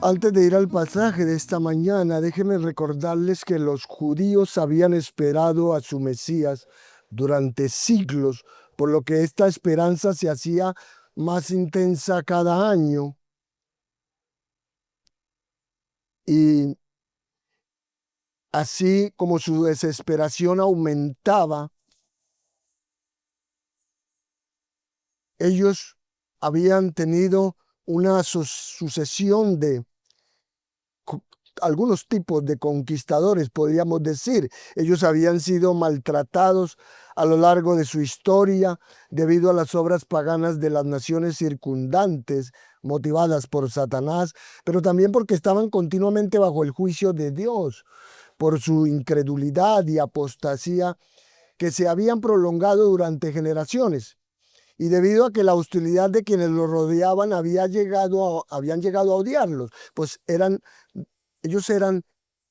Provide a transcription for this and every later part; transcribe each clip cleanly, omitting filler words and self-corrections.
Antes de ir al pasaje de esta mañana, déjenme recordarles que los judíos habían esperado a su Mesías durante siglos, por lo que esta esperanza se hacía más intensa cada año. Y así como su desesperación aumentaba, ellos habían tenido una sucesión de algunos tipos de conquistadores, podríamos decir. Ellos habían sido maltratados a lo largo de su historia debido a las obras paganas de las naciones circundantes, motivadas por Satanás, pero también porque estaban continuamente bajo el juicio de Dios por su incredulidad y apostasía que se habían prolongado durante generaciones. Y debido a que la hostilidad de quienes los rodeaban habían llegado a odiarlos, pues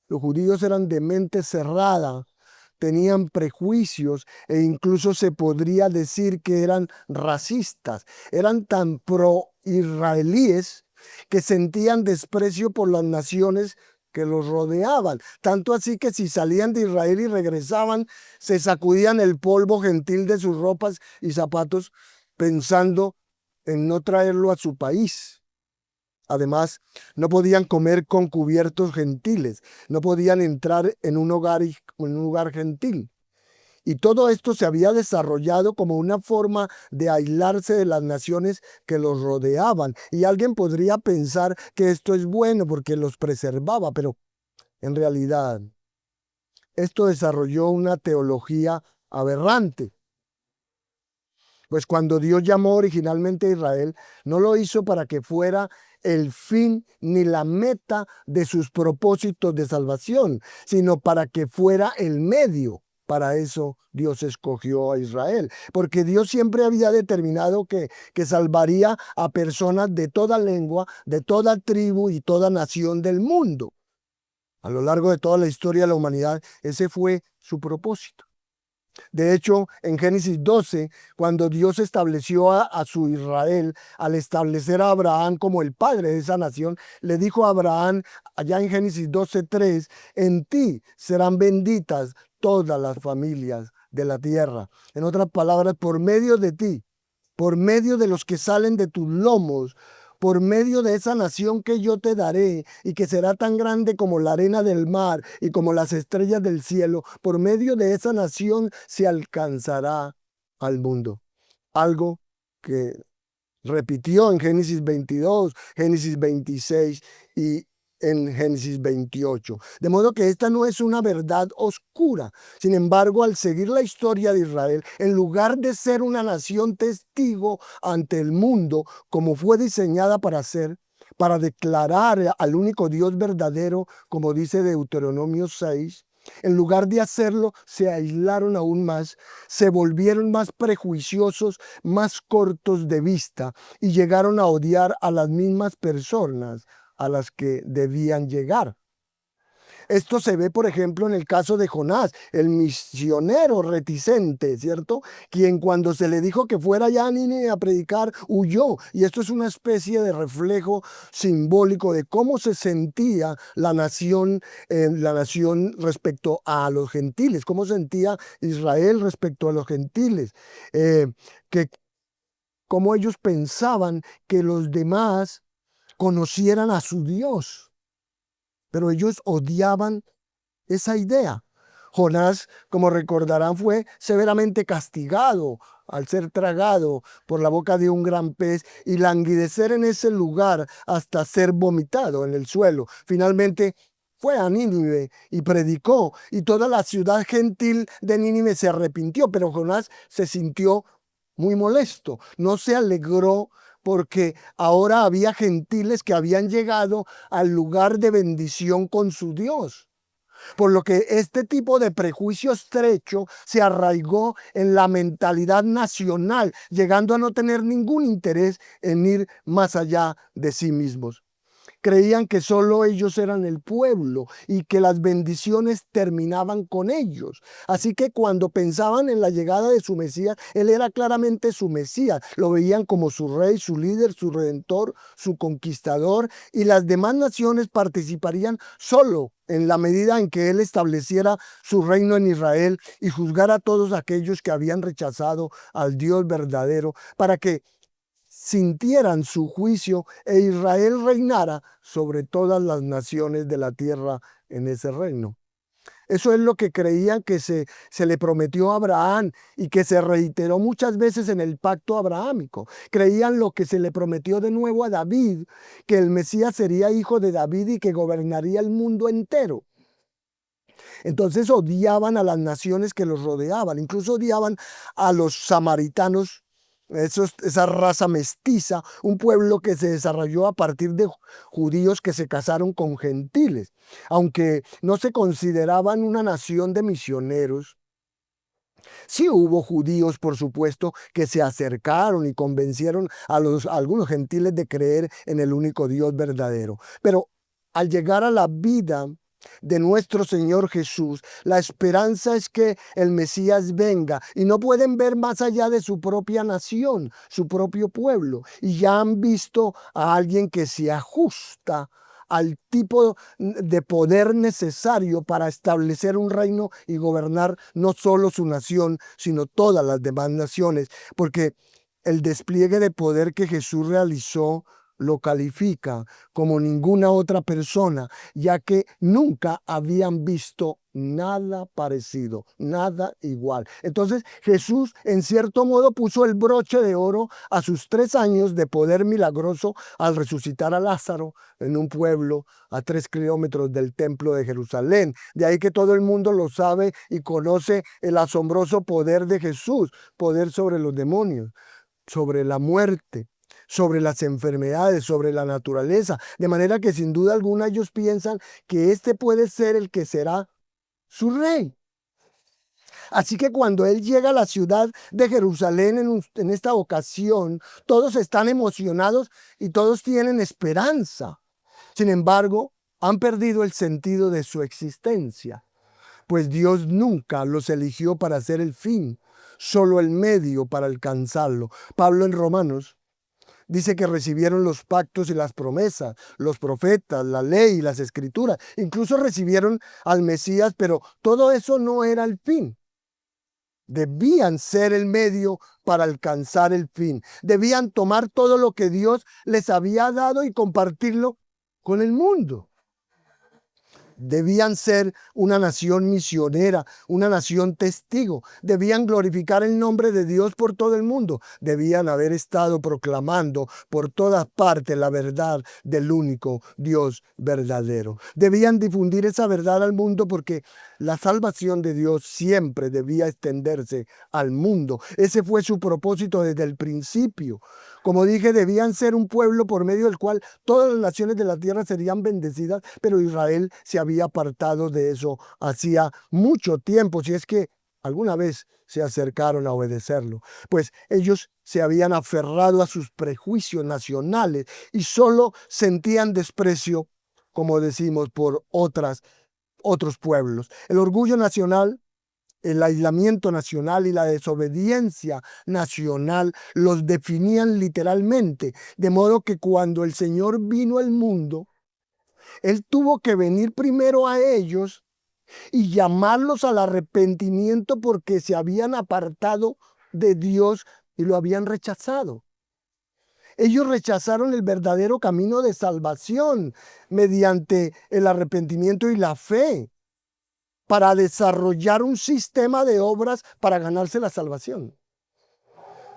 los judíos eran de mente cerrada, tenían prejuicios e incluso se podría decir que eran racistas. Eran tan pro-israelíes que sentían desprecio por las naciones que los rodeaban. Tanto así que si salían de Israel y regresaban, se sacudían el polvo gentil de sus ropas y zapatos pensando en no traerlo a su país. Además, no podían comer con cubiertos gentiles, no podían entrar en un lugar gentil. Y todo esto se había desarrollado como una forma de aislarse de las naciones que los rodeaban. Y alguien podría pensar que esto es bueno porque los preservaba, pero en realidad esto desarrolló una teología aberrante. Pues cuando Dios llamó originalmente a Israel, no lo hizo para que fuera el fin ni la meta de sus propósitos de salvación, sino para que fuera el medio. Para eso Dios escogió a Israel, porque Dios siempre había determinado que salvaría a personas de toda lengua, de toda tribu y toda nación del mundo. A lo largo de toda la historia de la humanidad, ese fue su propósito. De hecho, en Génesis 12, cuando Dios estableció a su Israel, al establecer a Abraham como el padre de esa nación, le dijo a Abraham, allá en Génesis 12:3, en ti serán benditas todas las familias de la tierra. En otras palabras, por medio de ti, por medio de los que salen de tus lomos, por medio de esa nación que yo te daré y que será tan grande como la arena del mar y como las estrellas del cielo, por medio de esa nación se alcanzará al mundo. Algo que repitió en Génesis 22, Génesis 26 y en Génesis 28. De modo que esta no es una verdad oscura. Sin embargo, al seguir la historia de Israel, en lugar de ser una nación testigo ante el mundo, como fue diseñada para ser, para declarar al único Dios verdadero, como dice Deuteronomio 6, en lugar de hacerlo, se aislaron aún más, se volvieron más prejuiciosos, más cortos de vista y llegaron a odiar a las mismas personas a las que debían llegar. Esto se ve, por ejemplo, en el caso de Jonás, el misionero reticente, ¿cierto? Quien cuando se le dijo que fuera ya a Nínive a predicar, huyó. Y esto es una especie de reflejo simbólico de cómo se sentía la nación respecto a los gentiles, cómo sentía Israel respecto a los gentiles, que cómo ellos pensaban que los demás conocieran a su Dios, pero ellos odiaban esa idea. Jonás, como recordarán, fue severamente castigado al ser tragado por la boca de un gran pez y languidecer en ese lugar hasta ser vomitado en el suelo. Finalmente fue a Nínive y predicó, y toda la ciudad gentil de Nínive se arrepintió, pero Jonás se sintió muy molesto, no se alegró porque ahora había gentiles que habían llegado al lugar de bendición con su Dios. Por lo que este tipo de prejuicio estrecho se arraigó en la mentalidad nacional, llegando a no tener ningún interés en ir más allá de sí mismos. creían que solo ellos eran el pueblo y que las bendiciones terminaban con ellos. Así que cuando pensaban en la llegada de su Mesías, Él era claramente su Mesías. Lo veían como su rey, su líder, su redentor, su conquistador, y las demás naciones participarían solo en la medida en que Él estableciera su reino en Israel y juzgara a todos aquellos que habían rechazado al Dios verdadero, para que sintieran su juicio e Israel reinara sobre todas las naciones de la tierra en ese reino. Eso es lo que creían que se le prometió a Abraham y que se reiteró muchas veces en el pacto abrahámico. Creían lo que se le prometió de nuevo a David, que el Mesías sería hijo de David y que gobernaría el mundo entero. Entonces odiaban a las naciones que los rodeaban, incluso odiaban a los samaritanos, esa raza mestiza, un pueblo que se desarrolló a partir de judíos que se casaron con gentiles. Aunque no se consideraban una nación de misioneros, sí hubo judíos, por supuesto, que se acercaron y convencieron a algunos gentiles de creer en el único Dios verdadero. Pero al llegar a la vida de nuestro Señor Jesús, la esperanza es que el Mesías venga y no pueden ver más allá de su propia nación, su propio pueblo, y ya han visto a alguien que se ajusta al tipo de poder necesario para establecer un reino y gobernar no solo su nación, sino todas las demás naciones, porque el despliegue de poder que Jesús realizó lo califica como ninguna otra persona, ya que nunca habían visto nada parecido, nada igual. Entonces Jesús en cierto modo puso el broche de oro a sus 3 años de poder milagroso al resucitar a Lázaro en un pueblo a 3 kilómetros del templo de Jerusalén. De ahí que todo el mundo lo sabe y conoce el asombroso poder de Jesús, poder sobre los demonios, sobre la muerte, sobre las enfermedades, sobre la naturaleza, de manera que sin duda alguna ellos piensan que este puede ser el que será su rey. Así que cuando él llega a la ciudad de Jerusalén en esta ocasión, todos están emocionados y todos tienen esperanza. Sin embargo, han perdido el sentido de su existencia, pues Dios nunca los eligió para ser el fin, solo el medio para alcanzarlo. Pablo en Romanos dice que recibieron los pactos y las promesas, los profetas, la ley y las escrituras. Incluso recibieron al Mesías, pero todo eso no era el fin. Debían ser el medio para alcanzar el fin. Debían tomar todo lo que Dios les había dado y compartirlo con el mundo. Debían ser una nación misionera, una nación testigo. Debían glorificar el nombre de Dios por todo el mundo. Debían haber estado proclamando por todas partes la verdad del único Dios verdadero. Debían difundir esa verdad al mundo porque la salvación de Dios siempre debía extenderse al mundo. Ese fue su propósito desde el principio. Como dije, debían ser un pueblo por medio del cual todas las naciones de la tierra serían bendecidas, pero Israel se había apartado de eso hacía mucho tiempo, si es que alguna vez se acercaron a obedecerlo. Pues ellos se habían aferrado a sus prejuicios nacionales y solo sentían desprecio, como decimos, por otros pueblos. El orgullo nacional, el aislamiento nacional y la desobediencia nacional los definían literalmente, de modo que cuando el Señor vino al mundo, Él tuvo que venir primero a ellos y llamarlos al arrepentimiento porque se habían apartado de Dios y lo habían rechazado. Ellos rechazaron el verdadero camino de salvación mediante el arrepentimiento y la fe, para desarrollar un sistema de obras para ganarse la salvación.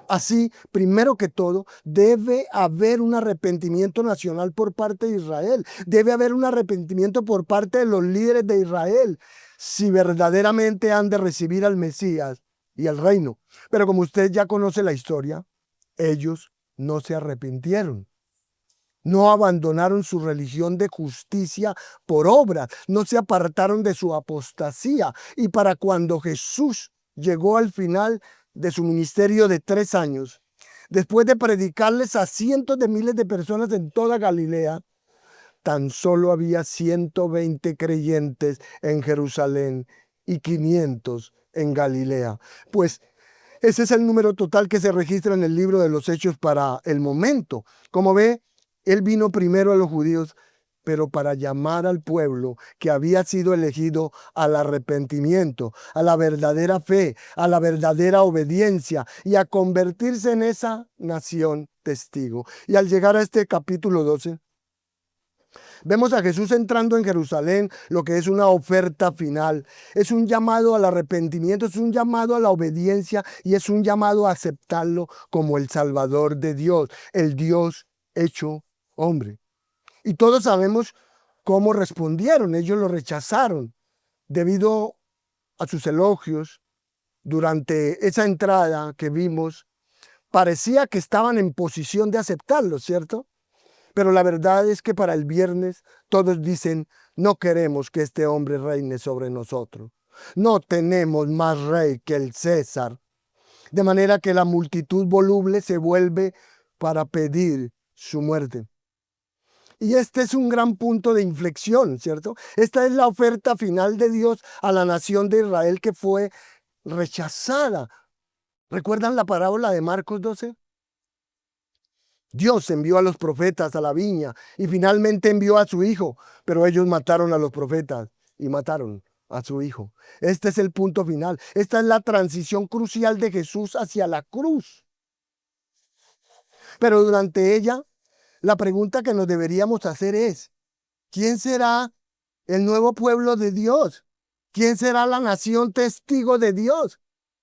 Así, primero que todo, debe haber un arrepentimiento nacional por parte de Israel. Debe haber un arrepentimiento por parte de los líderes de Israel, si verdaderamente han de recibir al Mesías y el reino. Pero como usted ya conoce la historia, ellos no se arrepintieron. No abandonaron su religión de justicia por obra, no se apartaron de su apostasía. Y para cuando Jesús llegó al final de su ministerio de 3 años, después de predicarles a cientos de miles de personas en toda Galilea, tan solo había 120 creyentes en Jerusalén y 500 en Galilea. Pues ese es el número total que se registra en el libro de los Hechos para el momento. Como ve, él vino primero a los judíos, pero para llamar al pueblo que había sido elegido al arrepentimiento, a la verdadera fe, a la verdadera obediencia y a convertirse en esa nación testigo. Y al llegar a este capítulo 12, vemos a Jesús entrando en Jerusalén, lo que es una oferta final. Es un llamado al arrepentimiento, es un llamado a la obediencia y es un llamado a aceptarlo como el Salvador de Dios, el Dios hecho hombre. Y todos sabemos cómo respondieron. Ellos lo rechazaron debido a sus elogios. Durante esa entrada que vimos, parecía que estaban en posición de aceptarlo, ¿cierto? Pero la verdad es que para el viernes todos dicen, no queremos que este hombre reine sobre nosotros. No tenemos más rey que el César. De manera que la multitud voluble se vuelve para pedir su muerte. Y este es un gran punto de inflexión, ¿cierto? Esta es la oferta final de Dios a la nación de Israel que fue rechazada. ¿Recuerdan la parábola de Marcos 12? Dios envió a los profetas a la viña y finalmente envió a su hijo, pero ellos mataron a los profetas y mataron a su hijo. Este es el punto final. Esta es la transición crucial de Jesús hacia la cruz. Pero durante ella, la pregunta que nos deberíamos hacer es, ¿quién será el nuevo pueblo de Dios? ¿Quién será la nación testigo de Dios?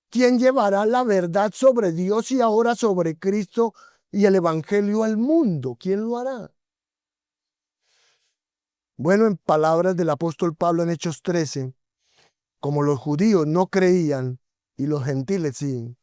¿Quién llevará la verdad sobre Dios y ahora sobre Cristo y el Evangelio al mundo? ¿Quién lo hará? Bueno, en palabras del apóstol Pablo en Hechos 13, como los judíos no creían y los gentiles sí,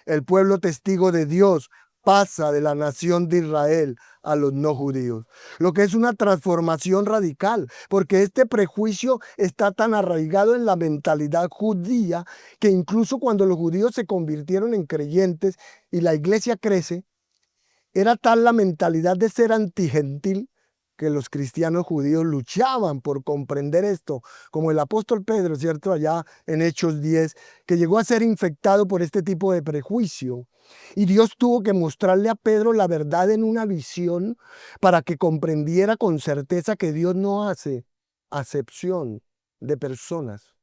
el pueblo testigo de Dios pasa de la nación de Israel a los no judíos, lo que es una transformación radical, porque este prejuicio está tan arraigado en la mentalidad judía que incluso cuando los judíos se convirtieron en creyentes y la iglesia crece, era tal la mentalidad de ser antigentil que los cristianos judíos luchaban por comprender esto, como el apóstol Pedro, ¿cierto? Allá en Hechos 10, que llegó a ser infectado por este tipo de prejuicio. Y Dios tuvo que mostrarle a Pedro la verdad en una visión para que comprendiera con certeza que Dios no hace acepción de personas.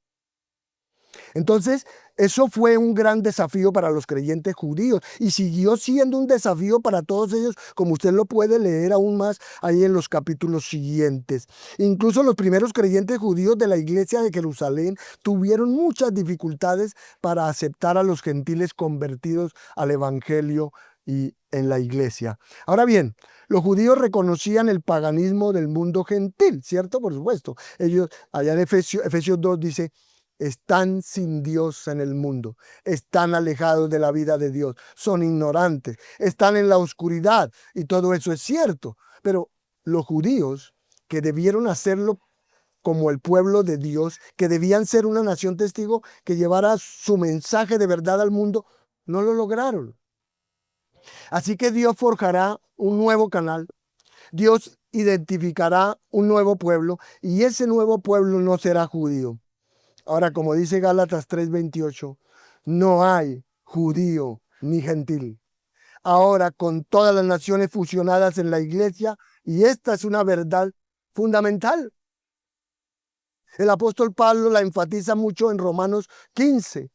Entonces, eso fue un gran desafío para los creyentes judíos y siguió siendo un desafío para todos ellos, como usted lo puede leer aún más ahí en los capítulos siguientes. Incluso los primeros creyentes judíos de la iglesia de Jerusalén tuvieron muchas dificultades para aceptar a los gentiles convertidos al evangelio y en la iglesia. Ahora bien, los judíos reconocían el paganismo del mundo gentil, ¿cierto? Por supuesto. Ellos, allá en Efesios 2 dice, están sin Dios en el mundo, están alejados de la vida de Dios, son ignorantes, están en la oscuridad y todo eso es cierto. Pero los judíos que debieron hacerlo como el pueblo de Dios, que debían ser una nación testigo que llevara su mensaje de verdad al mundo, no lo lograron. Así que Dios forjará un nuevo canal, Dios identificará un nuevo pueblo y ese nuevo pueblo no será judío. Ahora, como dice Gálatas 3:28, no hay judío ni gentil. Ahora, con todas las naciones fusionadas en la iglesia, y esta es una verdad fundamental. El apóstol Pablo la enfatiza mucho en Romanos 15,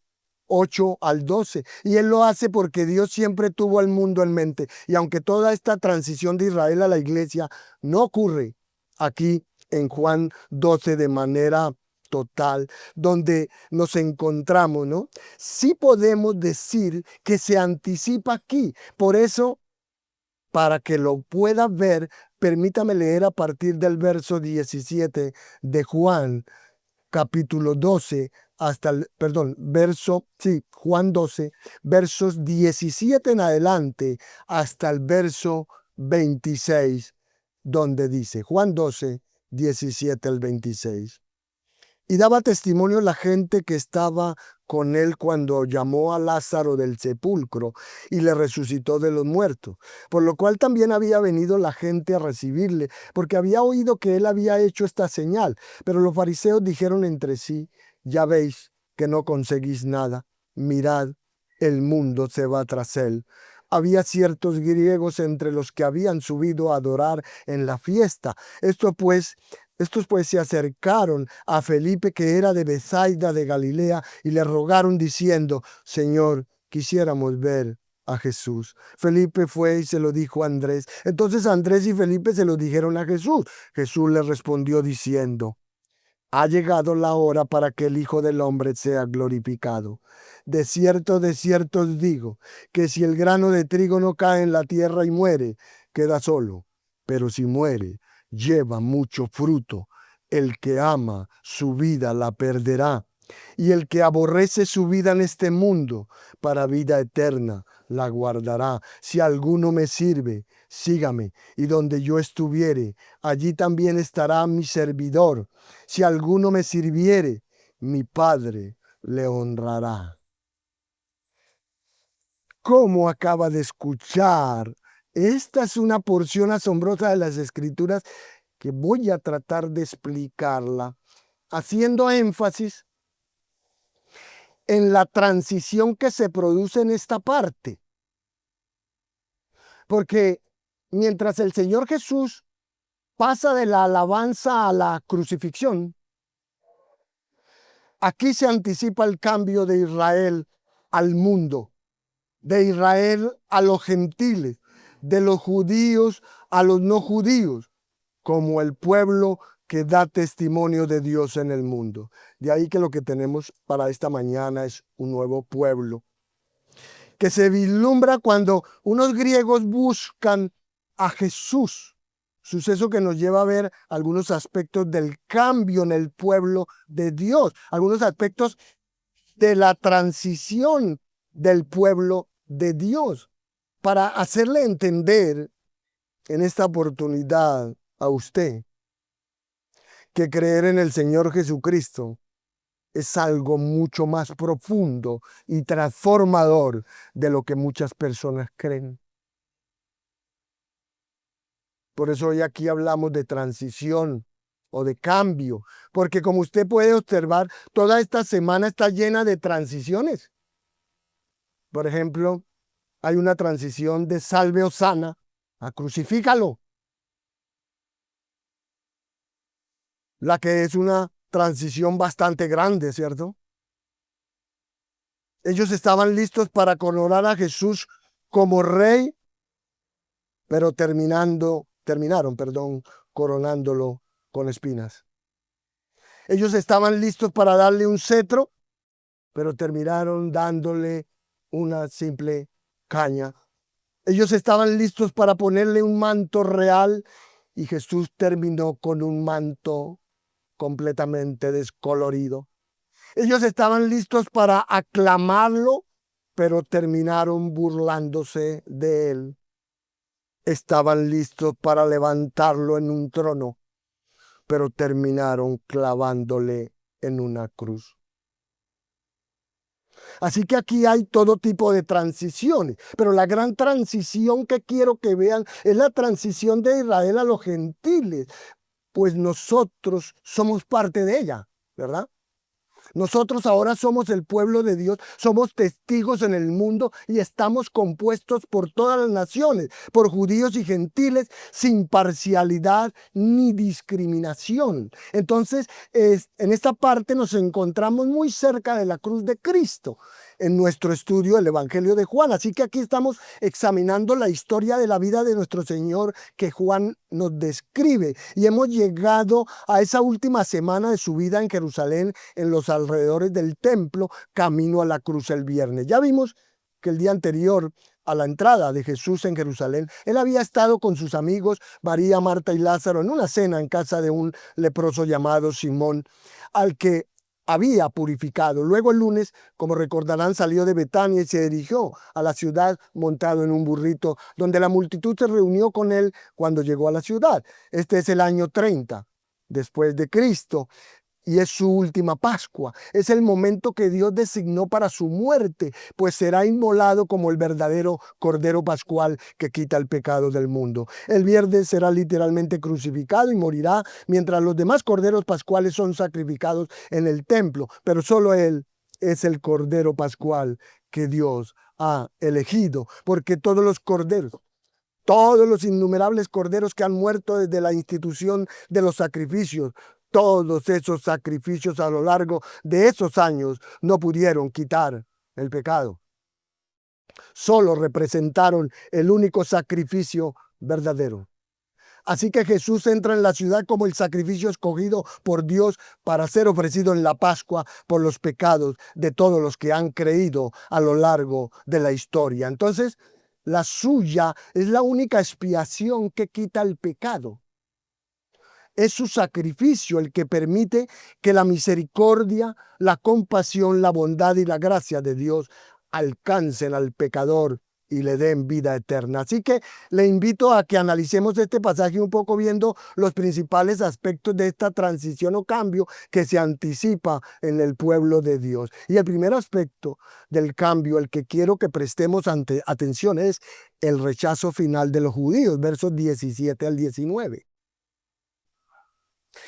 8 al 12. Y él lo hace porque Dios siempre tuvo al mundo en mente. Y aunque toda esta transición de Israel a la iglesia no ocurre aquí en Juan 12 de manera total, donde nos encontramos, ¿no? Sí podemos decir que se anticipa aquí. Por eso, para que lo pueda ver, permítame leer a partir del verso 17 de Juan, capítulo 12, hasta el, perdón, Juan 12, versos 17 en adelante, hasta el verso 26, donde dice, Juan 12, 17 al 26. Y daba testimonio la gente que estaba con él cuando llamó a Lázaro del sepulcro y le resucitó de los muertos. Por lo cual también había venido la gente a recibirle, porque había oído que él había hecho esta señal. Pero los fariseos dijeron entre sí: ya veis que no conseguís nada. Mirad, el mundo se va tras él. Había ciertos griegos entre los que habían subido a adorar en la fiesta. Estos pues se acercaron a Felipe, que era de Bethsaida de Galilea, y le rogaron diciendo: Señor, quisiéramos ver a Jesús. Felipe fue y se lo dijo a Andrés. Entonces Andrés y Felipe se lo dijeron a Jesús. Jesús le respondió diciendo: ha llegado la hora para que el Hijo del Hombre sea glorificado. De cierto os digo, que si el grano de trigo no cae en la tierra y muere, queda solo. Pero si muere, lleva mucho fruto. El que ama su vida la perderá. Y el que aborrece su vida en este mundo, para vida eterna, la guardará. Si alguno me sirve, sígame. Y donde yo estuviere, allí también estará mi servidor. Si alguno me sirviere, mi Padre le honrará. ¿Cómo acaba de escuchar? Esta es una porción asombrosa de las Escrituras que voy a tratar de explicarla, haciendo énfasis en la transición que se produce en esta parte. Porque mientras el Señor Jesús pasa de la alabanza a la crucifixión, aquí se anticipa el cambio de Israel al mundo, de Israel a los gentiles, de los judíos a los no judíos, como el pueblo que da testimonio de Dios en el mundo. De ahí que lo que tenemos para esta mañana es un nuevo pueblo, que se vislumbra cuando unos griegos buscan a Jesús, suceso que nos lleva a ver algunos aspectos del cambio en el pueblo de Dios, algunos aspectos de la transición del pueblo de Dios, para hacerle entender en esta oportunidad a usted que creer en el Señor Jesucristo es algo mucho más profundo y transformador de lo que muchas personas creen. Por eso hoy aquí hablamos de transición o de cambio, porque como usted puede observar, toda esta semana está llena de transiciones. Por ejemplo, hay una transición de salve Osana a crucifícalo, la que es una transición bastante grande, ¿cierto? Ellos estaban listos para coronar a Jesús como rey, pero terminaron, coronándolo con espinas. Ellos estaban listos para darle un cetro, pero terminaron dándole una simple caña. Ellos estaban listos para ponerle un manto real y Jesús terminó con un manto completamente descolorido. Ellos estaban listos para aclamarlo, pero terminaron burlándose de él. Estaban listos para levantarlo en un trono, pero terminaron clavándole en una cruz. Así que aquí hay todo tipo de transiciones, pero la gran transición que quiero que vean es la transición de Israel a los gentiles, pues nosotros somos parte de ella, ¿verdad? Nosotros ahora somos el pueblo de Dios, somos testigos en el mundo y estamos compuestos por todas las naciones, por judíos y gentiles, sin parcialidad ni discriminación. Entonces, en esta parte nos encontramos muy cerca de la cruz de Cristo en nuestro estudio del Evangelio de Juan. Así que aquí estamos examinando la historia de la vida de nuestro Señor que Juan nos describe y hemos llegado a esa última semana de su vida en Jerusalén, en los alrededores del templo, camino a la cruz el viernes. Ya vimos que el día anterior a la entrada de Jesús en Jerusalén, él había estado con sus amigos María, Marta y Lázaro en una cena en casa de un leproso llamado Simón, al que había purificado. Luego el lunes, como recordarán, salió de Betania y se dirigió a la ciudad montado en un burrito, donde la multitud se reunió con él cuando llegó a la ciudad. Este es el año 30 después de Cristo. y es su última Pascua. Es el momento que Dios designó para su muerte, pues será inmolado como el verdadero Cordero Pascual que quita el pecado del mundo. El viernes será literalmente crucificado y morirá, mientras los demás corderos pascuales son sacrificados en el templo, pero solo Él es el Cordero Pascual que Dios ha elegido, porque todos los corderos, todos los innumerables corderos que han muerto desde la institución de los sacrificios, todos esos sacrificios a lo largo de esos años no pudieron quitar el pecado. Solo representaron el único sacrificio verdadero. Así que Jesús entra en la ciudad como el sacrificio escogido por Dios para ser ofrecido en la Pascua por los pecados de todos los que han creído a lo largo de la historia. Entonces, la suya es la única expiación que quita el pecado. Es su sacrificio el que permite que la misericordia, la compasión, la bondad y la gracia de Dios alcancen al pecador y le den vida eterna. Así que le invito a que analicemos este pasaje un poco viendo los principales aspectos de esta transición o cambio que se anticipa en el pueblo de Dios. Y el primer aspecto del cambio, el que quiero que prestemos atención, es el rechazo final de los judíos, versos 17 al 19.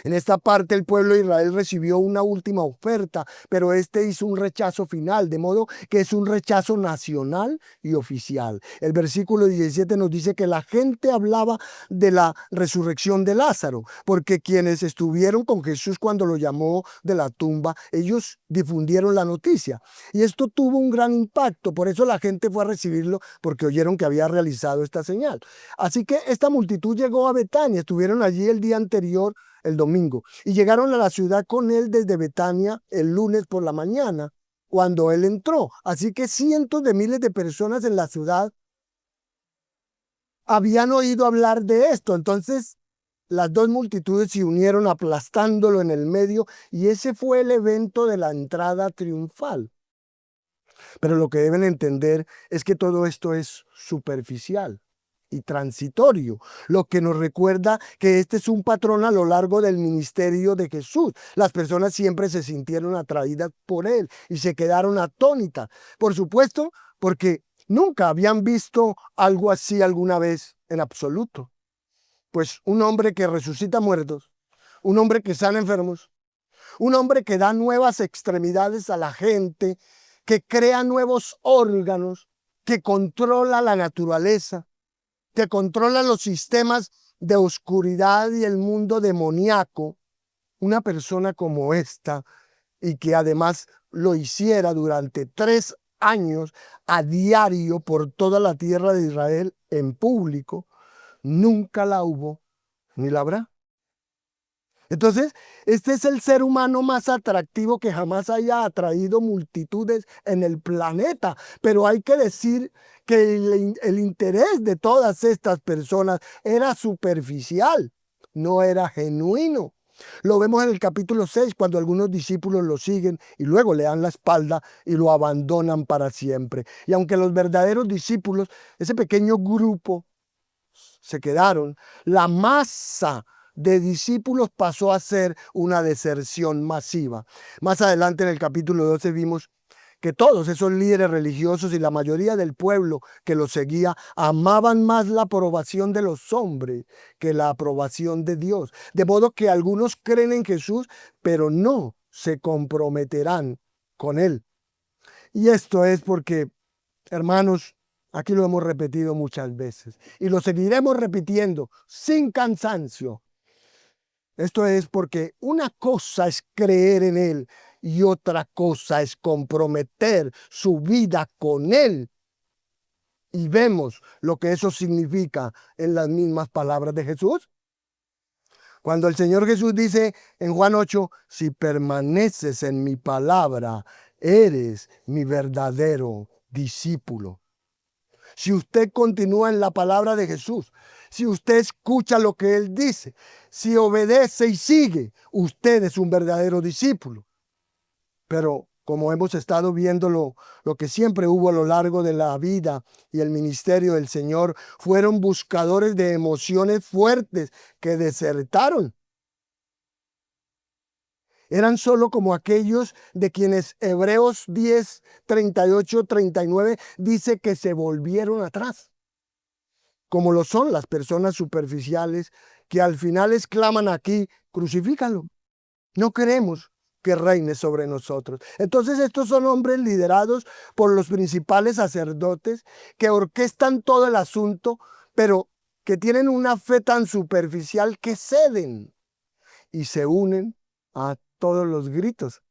En esta parte el pueblo de Israel recibió una última oferta, pero este hizo un rechazo final, de modo que es un rechazo nacional y oficial. El versículo 17 nos dice que la gente hablaba de la resurrección de Lázaro, porque quienes estuvieron con Jesús cuando lo llamó de la tumba, ellos difundieron la noticia. Y esto tuvo un gran impacto, por eso la gente fue a recibirlo, porque oyeron que había realizado esta señal. Así que esta multitud llegó a Betania, estuvieron allí el día anterior, el domingo, y llegaron a la ciudad con él desde Betania el lunes por la mañana, cuando él entró. Así que cientos de miles de personas en la ciudad habían oído hablar de esto. Entonces, las dos multitudes se unieron aplastándolo en el medio, y ese fue el evento de la entrada triunfal. Pero lo que deben entender es que todo esto es superficial y transitorio, lo que nos recuerda que este es un patrón a lo largo del ministerio de Jesús. Las personas siempre se sintieron atraídas por él y se quedaron atónitas, por supuesto, porque nunca habían visto algo así alguna vez en absoluto. Pues un hombre que resucita muertos, un hombre que sana enfermos, un hombre que da nuevas extremidades a la gente, que crea nuevos órganos, que controla la naturaleza, que controla los sistemas de oscuridad y el mundo demoníaco. Una persona como esta, y que además lo hiciera durante 3 años a diario por toda la tierra de Israel en público, nunca la hubo ni la habrá. Entonces, este es el ser humano más atractivo que jamás haya atraído multitudes en el planeta. Pero hay que decir que el interés de todas estas personas era superficial, no era genuino. Lo vemos en el capítulo 6, cuando algunos discípulos lo siguen y luego le dan la espalda y lo abandonan para siempre. Y aunque los verdaderos discípulos, ese pequeño grupo, se quedaron, la masa de discípulos pasó a ser una deserción masiva. Más adelante en el capítulo 12 vimos que todos esos líderes religiosos y la mayoría del pueblo que los seguía amaban más la aprobación de los hombres que la aprobación de Dios. De modo que algunos creen en Jesús, pero no se comprometerán con él. Y esto es porque, hermanos, aquí lo hemos repetido muchas veces y lo seguiremos repitiendo sin cansancio. Esto es porque una cosa es creer en Él y otra cosa es comprometer su vida con Él. Y vemos lo que eso significa en las mismas palabras de Jesús. Cuando el Señor Jesús dice en Juan 8, si permaneces en mi palabra, eres mi verdadero discípulo. Si usted continúa en la palabra de Jesús, si usted escucha lo que Él dice, si obedece y sigue, usted es un verdadero discípulo. Pero como hemos estado viendo, lo que siempre hubo a lo largo de la vida y el ministerio del Señor fueron buscadores de emociones fuertes que desertaron. Eran solo como aquellos de quienes Hebreos 10, 38, 39 dice que se volvieron atrás, como lo son las personas superficiales que al final exclaman aquí, crucifícalo. No queremos que reine sobre nosotros. Entonces estos son hombres liderados por los principales sacerdotes que orquestan todo el asunto, pero que tienen una fe tan superficial que ceden y se unen a todos los gritos.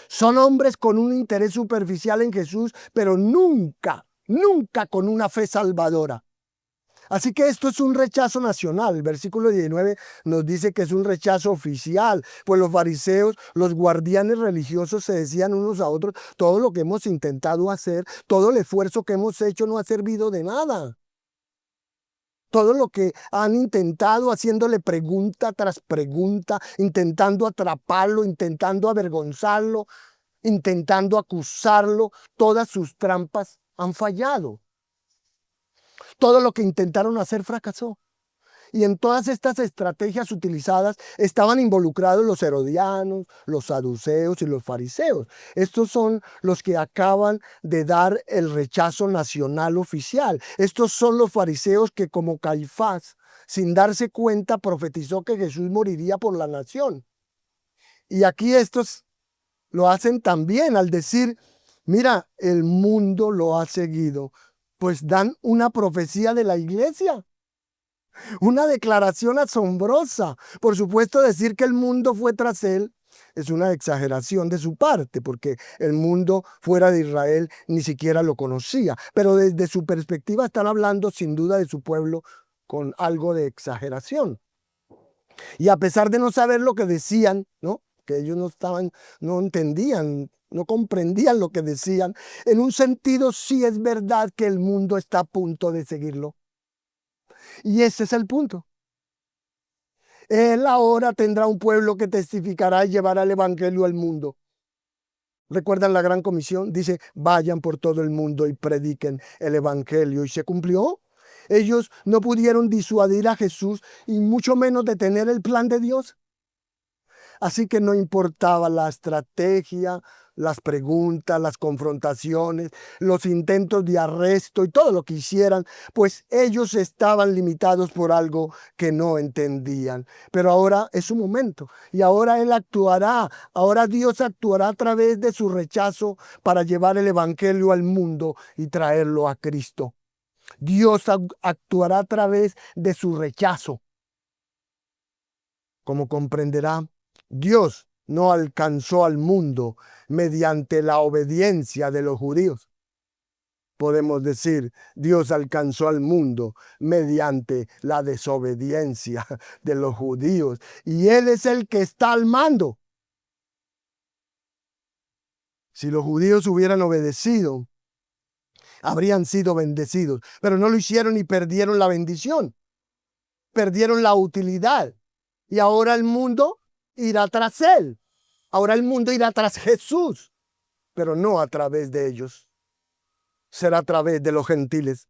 Son hombres con un interés superficial en Jesús, pero nunca, nunca con una fe salvadora. Así que esto es un rechazo nacional. El versículo 19 nos dice que es un rechazo oficial, pues los fariseos, los guardianes religiosos se decían unos a otros, todo lo que hemos intentado hacer, todo el esfuerzo que hemos hecho no ha servido de nada. Todo lo que han intentado, haciéndole pregunta tras pregunta, intentando atraparlo, intentando avergonzarlo, intentando acusarlo, todas sus trampas han fallado. Todo lo que intentaron hacer fracasó. Y en todas estas estrategias utilizadas estaban involucrados los herodianos, los saduceos y los fariseos. Estos son los que acaban de dar el rechazo nacional oficial. Estos son los fariseos que, como Caifás, sin darse cuenta, profetizó que Jesús moriría por la nación. Y aquí estos lo hacen también al decir, mira, el mundo lo ha seguido. Pues dan una profecía de la iglesia. Una declaración asombrosa. Por supuesto, decir que el mundo fue tras él es una exageración de su parte, porque el mundo fuera de Israel ni siquiera lo conocía. Pero desde su perspectiva están hablando sin duda de su pueblo con algo de exageración. Y a pesar de no saber lo que decían, ¿no? Que ellos no entendían, no comprendían lo que decían, en un sentido sí es verdad que el mundo está a punto de seguirlo. Y ese es el punto. Él ahora tendrá un pueblo que testificará y llevará el evangelio al mundo. ¿Recuerdan la gran comisión? Dice, vayan por todo el mundo y prediquen el evangelio. ¿Y se cumplió? Ellos no pudieron disuadir a Jesús y mucho menos detener el plan de Dios. Así que no importaba la estrategia, las preguntas, las confrontaciones, los intentos de arresto y todo lo que hicieran, pues ellos estaban limitados por algo que no entendían. Pero ahora es su momento y ahora Él actuará, ahora Dios actuará a través de su rechazo para llevar el evangelio al mundo y traerlo a Cristo. Dios actuará a través de su rechazo. Como comprenderá, Dios no alcanzó al mundo mediante la obediencia de los judíos. Podemos decir, Dios alcanzó al mundo mediante la desobediencia de los judíos. Y Él es el que está al mando. Si los judíos hubieran obedecido, habrían sido bendecidos. Pero no lo hicieron y perdieron la bendición. Perdieron la utilidad. Y ahora el mundo irá tras Él. Ahora el mundo irá tras Jesús, pero no a través de ellos. Será a través de los gentiles.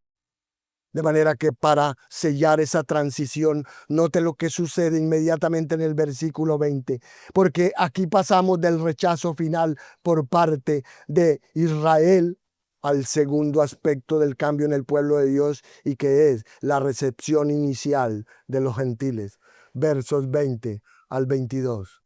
De manera que para sellar esa transición, note lo que sucede inmediatamente en el versículo 20. Porque aquí pasamos del rechazo final por parte de Israel al segundo aspecto del cambio en el pueblo de Dios, y que es la recepción inicial de los gentiles. Versos 20 al 22.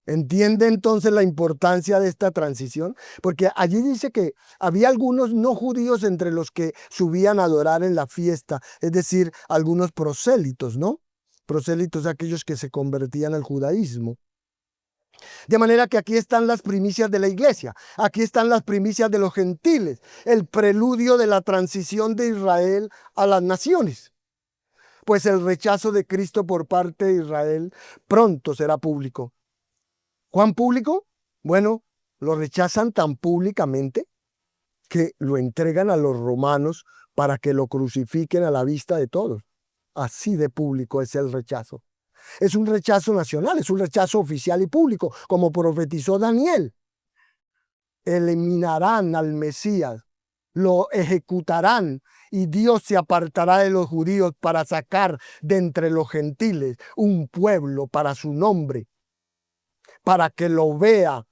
¿Entiende entonces la importancia de esta transición? Porque allí dice que había algunos no judíos entre los que subían a adorar en la fiesta, es decir, algunos prosélitos, ¿no? Prosélitos, aquellos que se convertían al judaísmo. De manera que aquí están las primicias de la iglesia, aquí están las primicias de los gentiles, el preludio de la transición de Israel a las naciones. Pues el rechazo de Cristo por parte de Israel pronto será público. ¿Cuán público? Bueno, lo rechazan tan públicamente que lo entregan a los romanos para que lo crucifiquen a la vista de todos. Así de público es el rechazo. Es un rechazo nacional, es un rechazo oficial y público, como profetizó Daniel. Eliminarán al Mesías, lo ejecutarán, y Dios se apartará de los judíos para sacar de entre los gentiles un pueblo para su nombre. para que lo vea,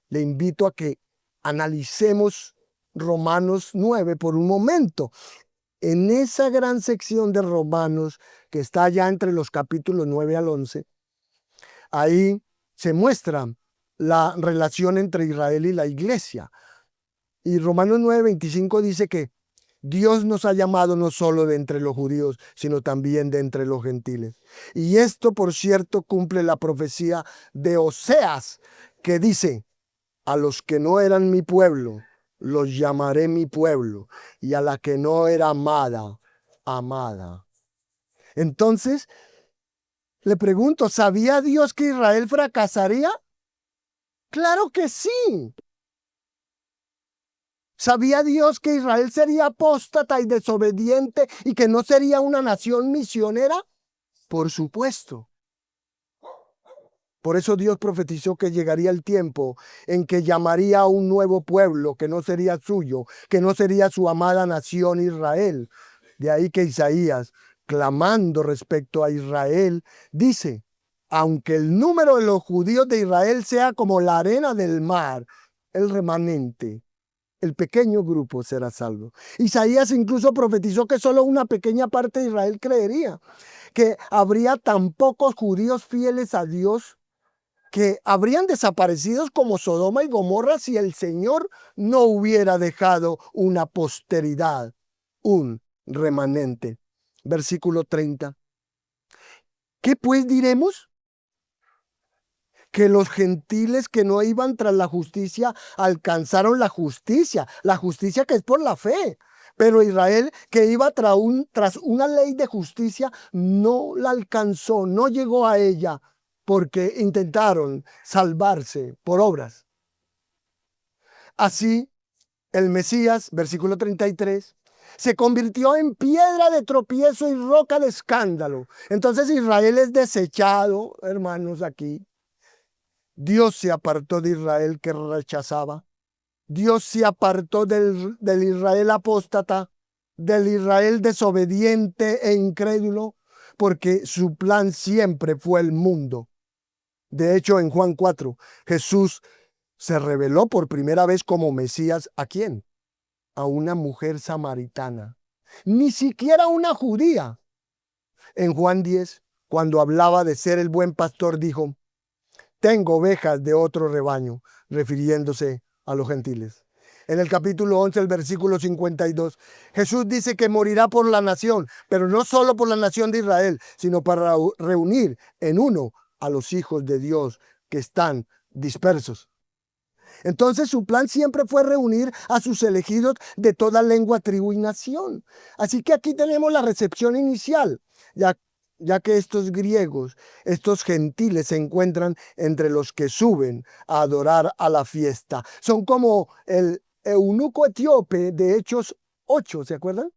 le invito a que analicemos Romanos 9 por un momento. En esa gran sección de Romanos que está ya entre los capítulos 9 al 11, ahí se muestra la relación entre Israel y la iglesia. Y Romanos 9:25 dice que Dios nos ha llamado no solo de entre los judíos, sino también de entre los gentiles. Y esto, por cierto, cumple la profecía de Oseas, que dice: a los que no eran mi pueblo, los llamaré mi pueblo, y a la que no era amada, amada. Entonces, le pregunto, ¿sabía Dios que Israel fracasaría? Claro que sí. ¿Sabía Dios que Israel sería apóstata y desobediente y que no sería una nación misionera? Por supuesto. Por eso Dios profetizó que llegaría el tiempo en que llamaría a un nuevo pueblo que no sería suyo, que no sería su amada nación Israel. De ahí que Isaías, clamando respecto a Israel, dice: aunque el número de los judíos de Israel sea como la arena del mar, el remanente, el pequeño grupo será salvo. Isaías incluso profetizó que solo una pequeña parte de Israel creería, que habría tan pocos judíos fieles a Dios que habrían desaparecido como Sodoma y Gomorra si el Señor no hubiera dejado una posteridad, un remanente. Versículo 30. ¿Qué pues diremos? Que los gentiles que no iban tras la justicia alcanzaron la justicia que es por la fe. Pero Israel, que iba tras una ley de justicia, no la alcanzó, no llegó a ella, porque intentaron salvarse por obras. Así, el Mesías, versículo 33, se convirtió en piedra de tropiezo y roca de escándalo. Entonces Israel es desechado, hermanos, aquí. Dios se apartó de Israel que rechazaba. Dios se apartó del Israel apóstata, del Israel desobediente e incrédulo, porque su plan siempre fue el mundo. De hecho, en Juan 4, Jesús se reveló por primera vez como Mesías. ¿A quién? A una mujer samaritana. Ni siquiera una judía. En Juan 10, cuando hablaba de ser el buen pastor, dijo: tengo ovejas de otro rebaño, refiriéndose a los gentiles. En el capítulo 11, el versículo 52, Jesús dice que morirá por la nación, pero no solo por la nación de Israel, sino para reunir en uno a los hijos de Dios que están dispersos. Entonces su plan siempre fue reunir a sus elegidos de toda lengua, tribu y nación. Así que aquí tenemos la recepción inicial, ya que estos griegos, estos gentiles se encuentran entre los que suben a adorar a la fiesta. Son como el eunuco etíope de Hechos 8, ¿se acuerdan?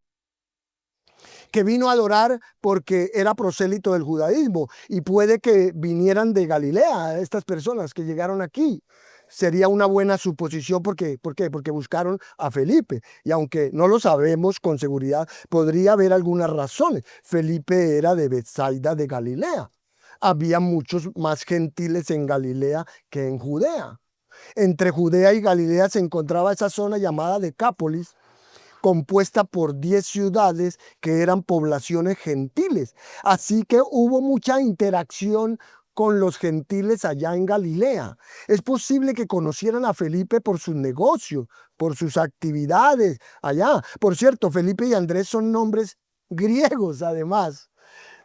Que vino a adorar porque era prosélito del judaísmo, y puede que vinieran de Galilea estas personas que llegaron aquí. Sería una buena suposición. ¿Por qué? Porque buscaron a Felipe. Y aunque no lo sabemos con seguridad, podría haber algunas razones. Felipe era de Betsaida de Galilea. Había muchos más gentiles en Galilea que en Judea. Entre Judea y Galilea se encontraba esa zona llamada Decápolis, compuesta por 10 ciudades que eran poblaciones gentiles. Así que hubo mucha interacción con los gentiles allá en Galilea. Es posible que conocieran a Felipe por sus negocios, por sus actividades allá. Por cierto, Felipe y Andrés son nombres griegos, además,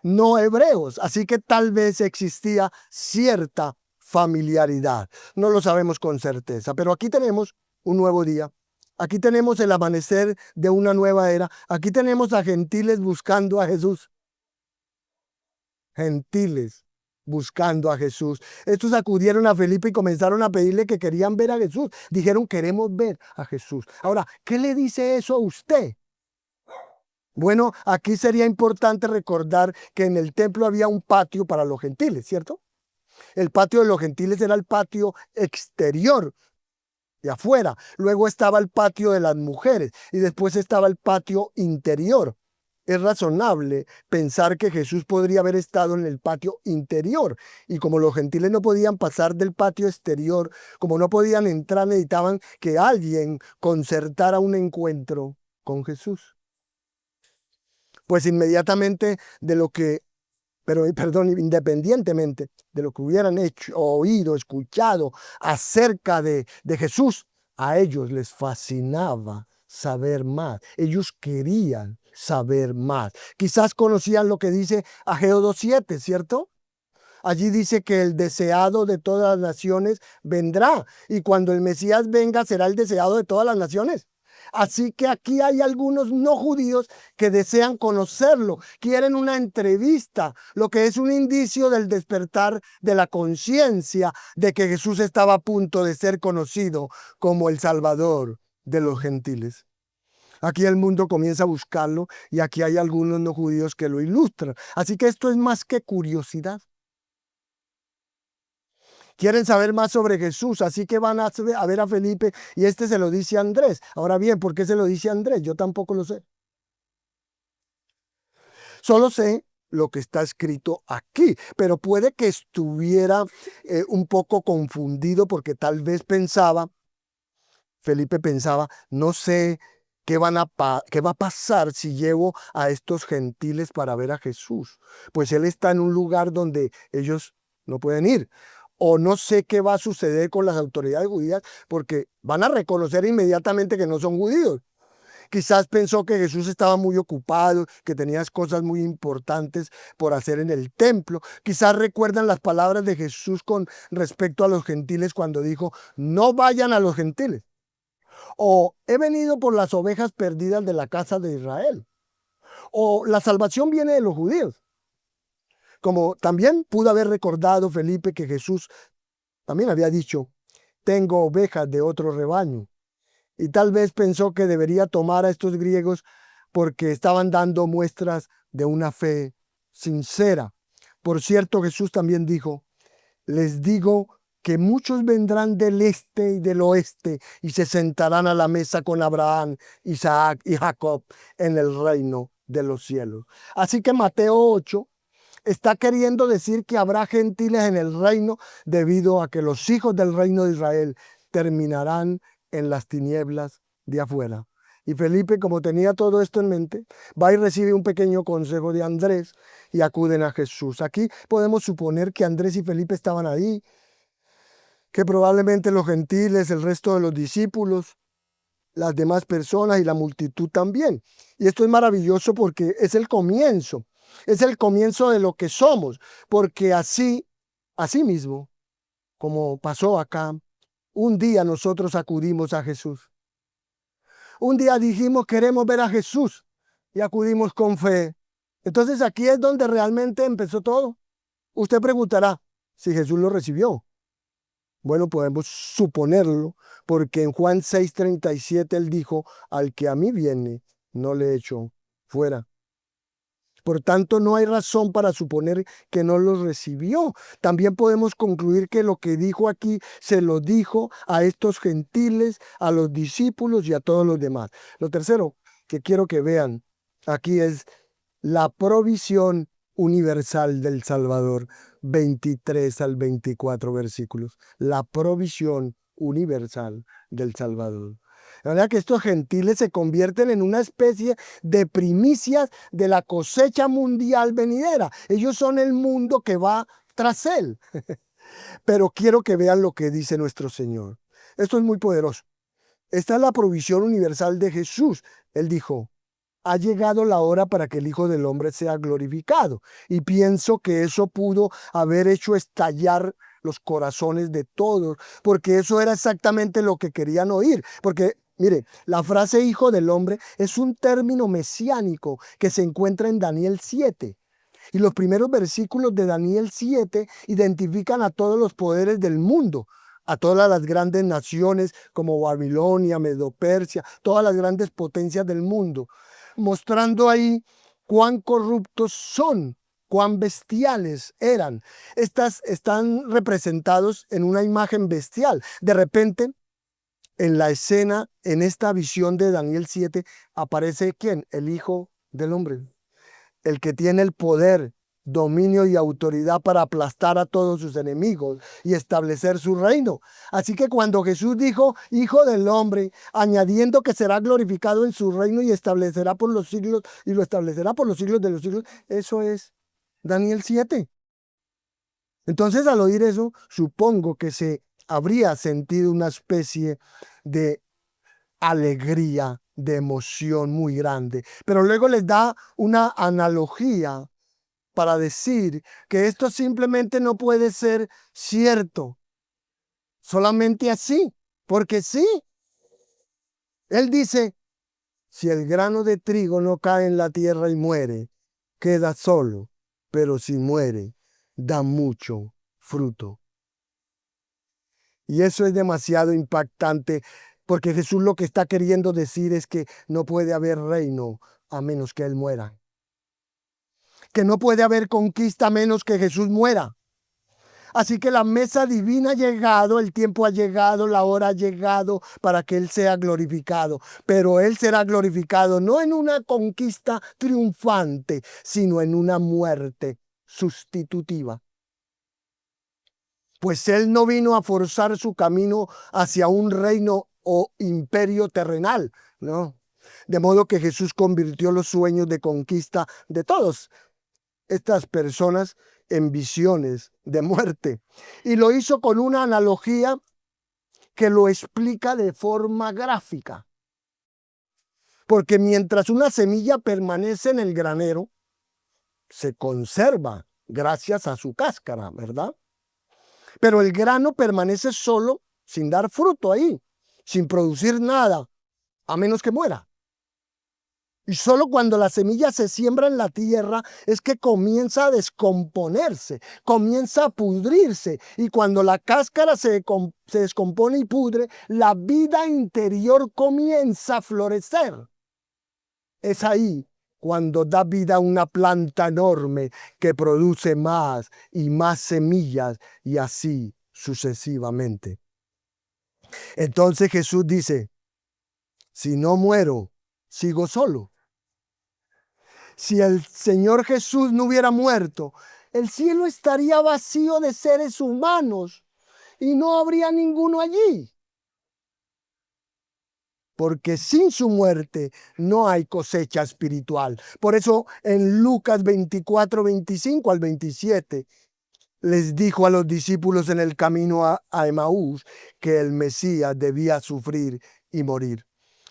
no hebreos. Así que tal vez existía cierta familiaridad. No lo sabemos con certeza, pero aquí tenemos un nuevo día. Aquí tenemos el amanecer de una nueva era. Aquí tenemos a gentiles buscando a Jesús. Gentiles buscando a Jesús. Estos acudieron a Felipe y comenzaron a pedirle que querían ver a Jesús. Dijeron: queremos ver a Jesús. Ahora, ¿qué le dice eso a usted? Bueno, aquí sería importante recordar que en el templo había un patio para los gentiles, ¿cierto? El patio de los gentiles era el patio exterior, de afuera. Luego estaba el patio de las mujeres y después estaba el patio interior. es razonable pensar que Jesús podría haber estado en el patio interior. Y como los gentiles no podían pasar del patio exterior, como no podían entrar, necesitaban que alguien concertara un encuentro con Jesús. Pues inmediatamente de lo que, pero perdón, independientemente de lo que hubieran hecho, oído, escuchado acerca de Jesús, a ellos les fascinaba saber más. Ellos querían saber más. Quizás conocían lo que dice Ageo 2:7, ¿cierto? Allí dice que el deseado de todas las naciones vendrá y cuando el Mesías venga será el deseado de todas las naciones. Así que aquí hay algunos no judíos que desean conocerlo, quieren una entrevista, lo que es un indicio del despertar de la conciencia de que Jesús estaba a punto de ser conocido como el Salvador de los gentiles. Aquí el mundo comienza a buscarlo y aquí hay algunos no judíos que lo ilustran. Así que esto es más que curiosidad. Quieren saber más sobre Jesús, así que van a ver a Felipe y este se lo dice a Andrés. Ahora bien, ¿por qué se lo dice a Andrés? Yo tampoco lo sé. Solo sé lo que está escrito aquí, pero puede que estuviera un poco confundido porque tal vez Felipe pensaba, no sé qué va a pasar si llevo a estos gentiles para ver a Jesús. Pues él está en un lugar donde ellos no pueden ir. O no sé qué va a suceder con las autoridades judías porque van a reconocer inmediatamente que no son judíos. Quizás pensó que Jesús estaba muy ocupado, que tenía cosas muy importantes por hacer en el templo. Quizás recuerdan las palabras de Jesús con respecto a los gentiles cuando dijo, no vayan a los gentiles. O he venido por las ovejas perdidas de la casa de Israel. O la salvación viene de los judíos. Como también pudo haber recordado Felipe que Jesús también había dicho, tengo ovejas de otro rebaño. Y tal vez pensó que debería tomar a estos griegos porque estaban dando muestras de una fe sincera. Por cierto, Jesús también dijo, les digo que muchos vendrán del este y del oeste y se sentarán a la mesa con Abraham, Isaac y Jacob en el reino de los cielos. Así que Mateo 8 está queriendo decir que habrá gentiles en el reino debido a que los hijos del reino de Israel terminarán en las tinieblas de afuera. Y Felipe, como tenía todo esto en mente, va y recibe un pequeño consejo de Andrés y acuden a Jesús. Aquí podemos suponer que Andrés y Felipe estaban ahí, que probablemente los gentiles, el resto de los discípulos, las demás personas y la multitud también. Y esto es maravilloso porque es el comienzo de lo que somos, porque así mismo, como pasó acá, un día nosotros acudimos a Jesús. Un día dijimos, queremos ver a Jesús y acudimos con fe. Entonces aquí es donde realmente empezó todo. Usted preguntará si Jesús lo recibió. Bueno, podemos suponerlo, porque en Juan 6:37 él dijo, al que a mí viene, no le echo fuera. Por tanto, no hay razón para suponer que no los recibió. También podemos concluir que lo que dijo aquí se lo dijo a estos gentiles, a los discípulos y a todos los demás. Lo tercero que quiero que vean aquí es la provisión universal del Salvador, 23 al 24 versículos. La provisión universal del Salvador. La verdad que estos gentiles se convierten en una especie de primicias de la cosecha mundial venidera. Ellos son el mundo que va tras él. Pero quiero que vean lo que dice nuestro Señor. Esto es muy poderoso. Esta es la provisión universal de Jesús. Él dijo, ha llegado la hora para que el Hijo del Hombre sea glorificado. Y pienso que eso pudo haber hecho estallar los corazones de todos, porque eso era exactamente lo que querían oír. Porque, mire, la frase Hijo del Hombre es un término mesiánico que se encuentra en Daniel 7. Y los primeros versículos de Daniel 7 identifican a todos los poderes del mundo, a todas las grandes naciones como Babilonia, Medo-Persia, todas las grandes potencias del mundo, mostrando ahí cuán corruptos son, cuán bestiales eran. Estas están representados en una imagen bestial. De repente, en la escena, en esta visión de Daniel 7, aparece ¿quién? El Hijo del Hombre. el que tiene el poder, dominio y autoridad para aplastar a todos sus enemigos y establecer su reino. Así que cuando Jesús dijo, Hijo del Hombre, añadiendo que será glorificado en su reino y establecerá por los siglos, y lo establecerá por los siglos de los siglos, eso es Daniel 7. Entonces, al oír eso, supongo que se habría sentido una especie de alegría, de emoción muy grande. Pero luego les da una analogía para decir que esto simplemente no puede ser cierto, solamente así, porque sí. Él dice, si el grano de trigo no cae en la tierra y muere, queda solo, pero si muere, da mucho fruto. Y eso es demasiado impactante, porque Jesús lo que está queriendo decir es que no puede haber reino a menos que Él muera. Que no puede haber conquista a menos que Jesús muera. Así que la mesa divina ha llegado, el tiempo ha llegado, la hora ha llegado para que Él sea glorificado. Pero Él será glorificado no en una conquista triunfante, sino en una muerte sustitutiva. Pues Él no vino a forzar su camino hacia un reino o imperio terrenal, ¿no? De modo que Jesús convirtió los sueños de conquista de todas estas personas en visiones de muerte. Y lo hizo con una analogía que lo explica de forma gráfica. Porque mientras una semilla permanece en el granero, se conserva gracias a su cáscara, ¿verdad? Pero el grano permanece solo, sin dar fruto ahí, sin producir nada, a menos que muera. Y solo cuando la semilla se siembra en la tierra es que comienza a descomponerse, comienza a pudrirse. Y cuando la cáscara se descompone y pudre, la vida interior comienza a florecer. Es ahí cuando da vida a una planta enorme que produce más y más semillas y así sucesivamente. Entonces Jesús dice, si no muero, sigo solo. Si el Señor Jesús no hubiera muerto, el cielo estaría vacío de seres humanos y no habría ninguno allí. Porque sin su muerte no hay cosecha espiritual. Por eso en Lucas 24, 25 al 27, les dijo a los discípulos en el camino a Emaús que el Mesías debía sufrir y morir.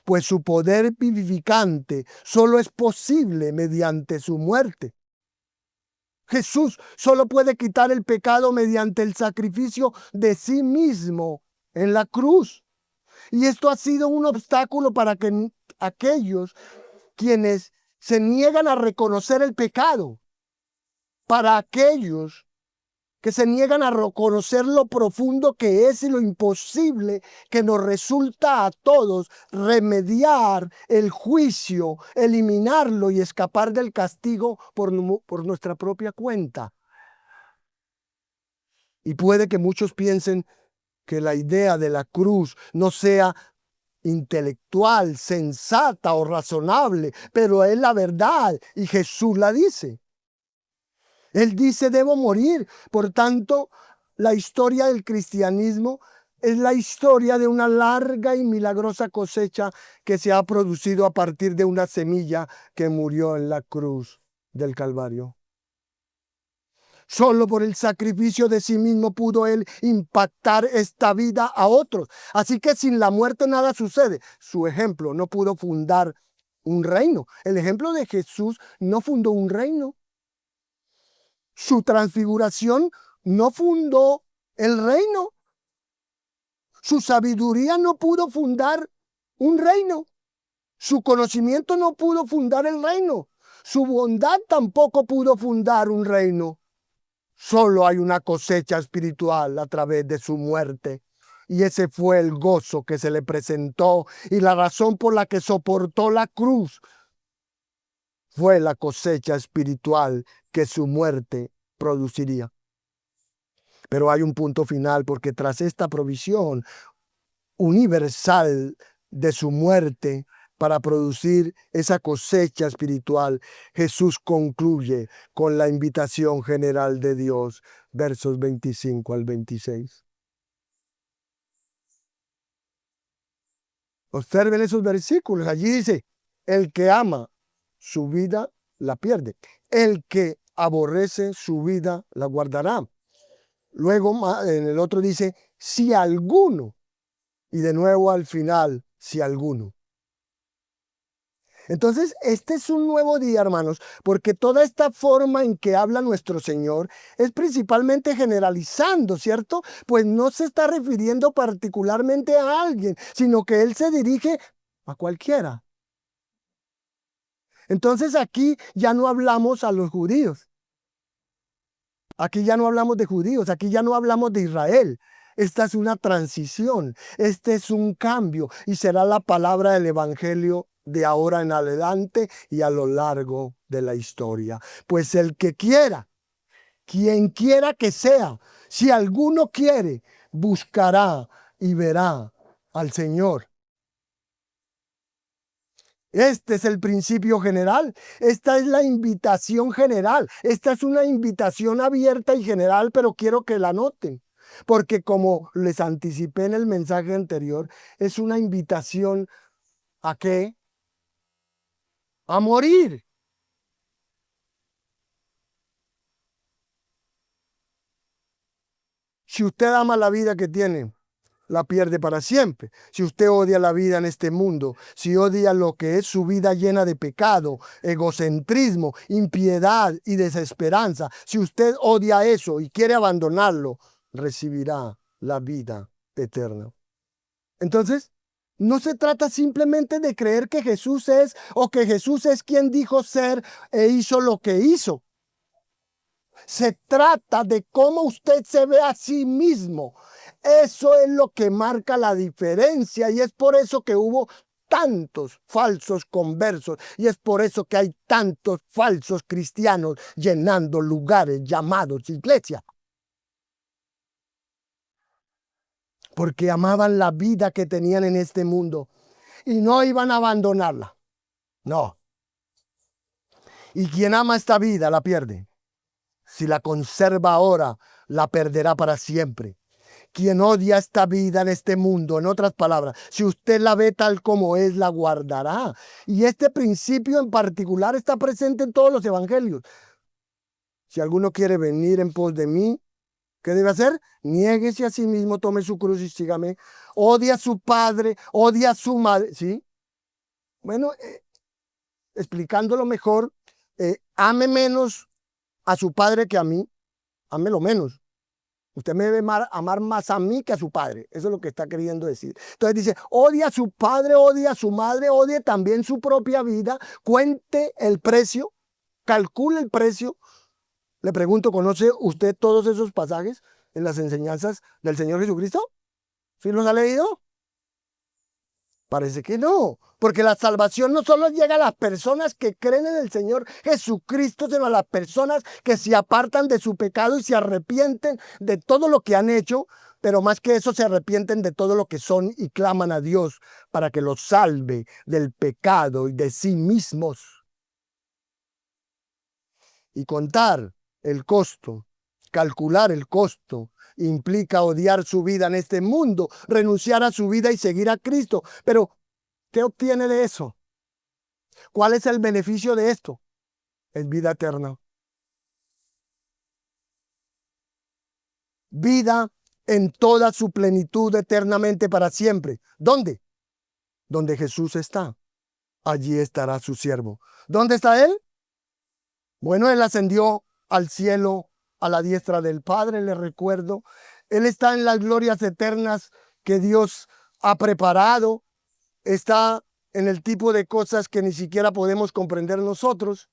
Pues su poder vivificante solo es posible mediante su muerte. Jesús solo puede quitar el pecado mediante el sacrificio de sí mismo en la cruz. Y esto ha sido un obstáculo para que aquellos quienes se niegan a reconocer el pecado, para aquellos que se niegan a reconocer lo profundo que es y lo imposible que nos resulta a todos remediar el juicio, eliminarlo y escapar del castigo por nuestra propia cuenta. Y puede que muchos piensen que la idea de la cruz no sea intelectual, sensata o razonable, pero es la verdad y Jesús la dice. Él dice, debo morir. Por tanto, la historia del cristianismo es la historia de una larga y milagrosa cosecha que se ha producido a partir de una semilla que murió en la cruz del Calvario. Solo por el sacrificio de sí mismo pudo Él impactar esta vida a otros. Así que sin la muerte nada sucede. Su ejemplo no pudo fundar un reino. El ejemplo de Jesús no fundó un reino. Su transfiguración no fundó el reino. Su sabiduría no pudo fundar un reino. Su conocimiento no pudo fundar el reino. Su bondad tampoco pudo fundar un reino. Solo hay una cosecha espiritual a través de su muerte. Y ese fue el gozo que se le presentó y la razón por la que soportó la cruz. Fue la cosecha espiritual que su muerte produciría. Pero hay un punto final, porque tras esta provisión universal de su muerte, para producir esa cosecha espiritual, Jesús concluye con la invitación general de Dios, versos 25 al 26. Observen esos versículos. Allí dice, el que ama su vida la pierde. El que aborrece su vida la guardará. Luego en el otro dice, si alguno. Y de nuevo al final, si alguno. Entonces, este es un nuevo día, hermanos, porque toda esta forma en que habla nuestro Señor es principalmente generalizando, ¿cierto? Pues no se está refiriendo particularmente a alguien, sino que Él se dirige a cualquiera. Entonces aquí ya no hablamos a los judíos. Aquí ya no hablamos de judíos, aquí ya no hablamos de Israel. Esta es una transición, este es un cambio y será la palabra del Evangelio de ahora en adelante y a lo largo de la historia. Pues el que quiera, quien quiera que sea, si alguno quiere, buscará y verá al Señor. Este es el principio general, esta es la invitación general, esta es una invitación abierta y general, pero quiero que la noten, porque como les anticipé en el mensaje anterior, es una invitación ¿a qué? A morir. Si usted ama la vida que tiene, la pierde para siempre. Si usted odia la vida en este mundo, si odia lo que es su vida llena de pecado, egocentrismo, impiedad y desesperanza, si usted odia eso y quiere abandonarlo, recibirá la vida eterna. Entonces, no se trata simplemente de creer que Jesús es o que Jesús es quien dijo ser e hizo lo que hizo. Se trata de cómo usted se ve a sí mismo. Eso es lo que marca la diferencia y es por eso que hubo tantos falsos conversos y es por eso que hay tantos falsos cristianos llenando lugares llamados iglesia. Porque amaban la vida que tenían en este mundo y no iban a abandonarla. No. Y quien ama esta vida la pierde. Si la conserva ahora, la perderá para siempre. Quien odia esta vida en este mundo, en otras palabras, si usted la ve tal como es, la guardará. Y este principio en particular está presente en todos los evangelios. Si alguno quiere venir en pos de mí, ¿qué debe hacer? Niéguese a sí mismo, tome su cruz y sígame. Odia a su padre, odia a su madre, ¿sí? Bueno, explicándolo mejor, ame menos a su padre que a mí, ámelo menos. Usted me debe amar más a mí que a su padre. Eso es lo que está queriendo decir. Entonces dice, odia a su padre, odia a su madre, odie también su propia vida, cuente el precio, calcule el precio. Le pregunto, ¿conoce usted todos esos pasajes en las enseñanzas del Señor Jesucristo? ¿Sí los ha leído? Parece que no, porque la salvación no solo llega a las personas que creen en el Señor Jesucristo, sino a las personas que se apartan de su pecado y se arrepienten de todo lo que han hecho, pero más que eso se arrepienten de todo lo que son y claman a Dios para que los salve del pecado y de sí mismos. Y contar el costo, calcular el costo, implica odiar su vida en este mundo, renunciar a su vida y seguir a Cristo. Pero, ¿qué obtiene de eso? ¿Cuál es el beneficio de esto? Es vida eterna. Vida en toda su plenitud eternamente para siempre. ¿Dónde? Donde Jesús está. Allí estará su siervo. ¿Dónde está Él? Bueno, Él ascendió al cielo a la diestra del Padre, le recuerdo. Él está en las glorias eternas que Dios ha preparado. Está en el tipo de cosas que ni siquiera podemos comprender nosotros.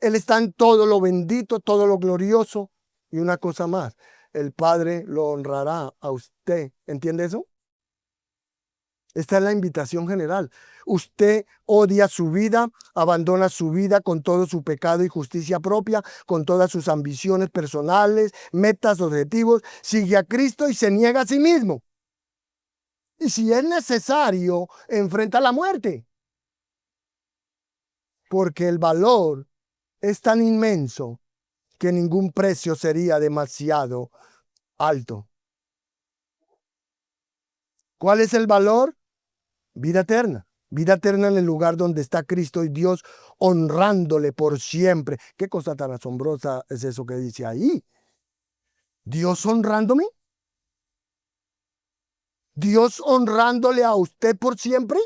Él está en todo lo bendito, todo lo glorioso. Y una cosa más, el Padre lo honrará a usted. ¿Entiende eso? Esta es la invitación general. Usted odia su vida, abandona su vida con todo su pecado y justicia propia, con todas sus ambiciones personales, metas, objetivos, sigue a Cristo y se niega a sí mismo. Y si es necesario, enfrenta la muerte. porque el valor es tan inmenso que ningún precio sería demasiado alto. ¿Cuál es el valor? Vida eterna. Vida eterna en el lugar donde está Cristo y Dios honrándole por siempre. ¿Qué cosa tan asombrosa es eso que dice ahí? ¿Dios honrándome? ¿Dios honrándole a usted por siempre?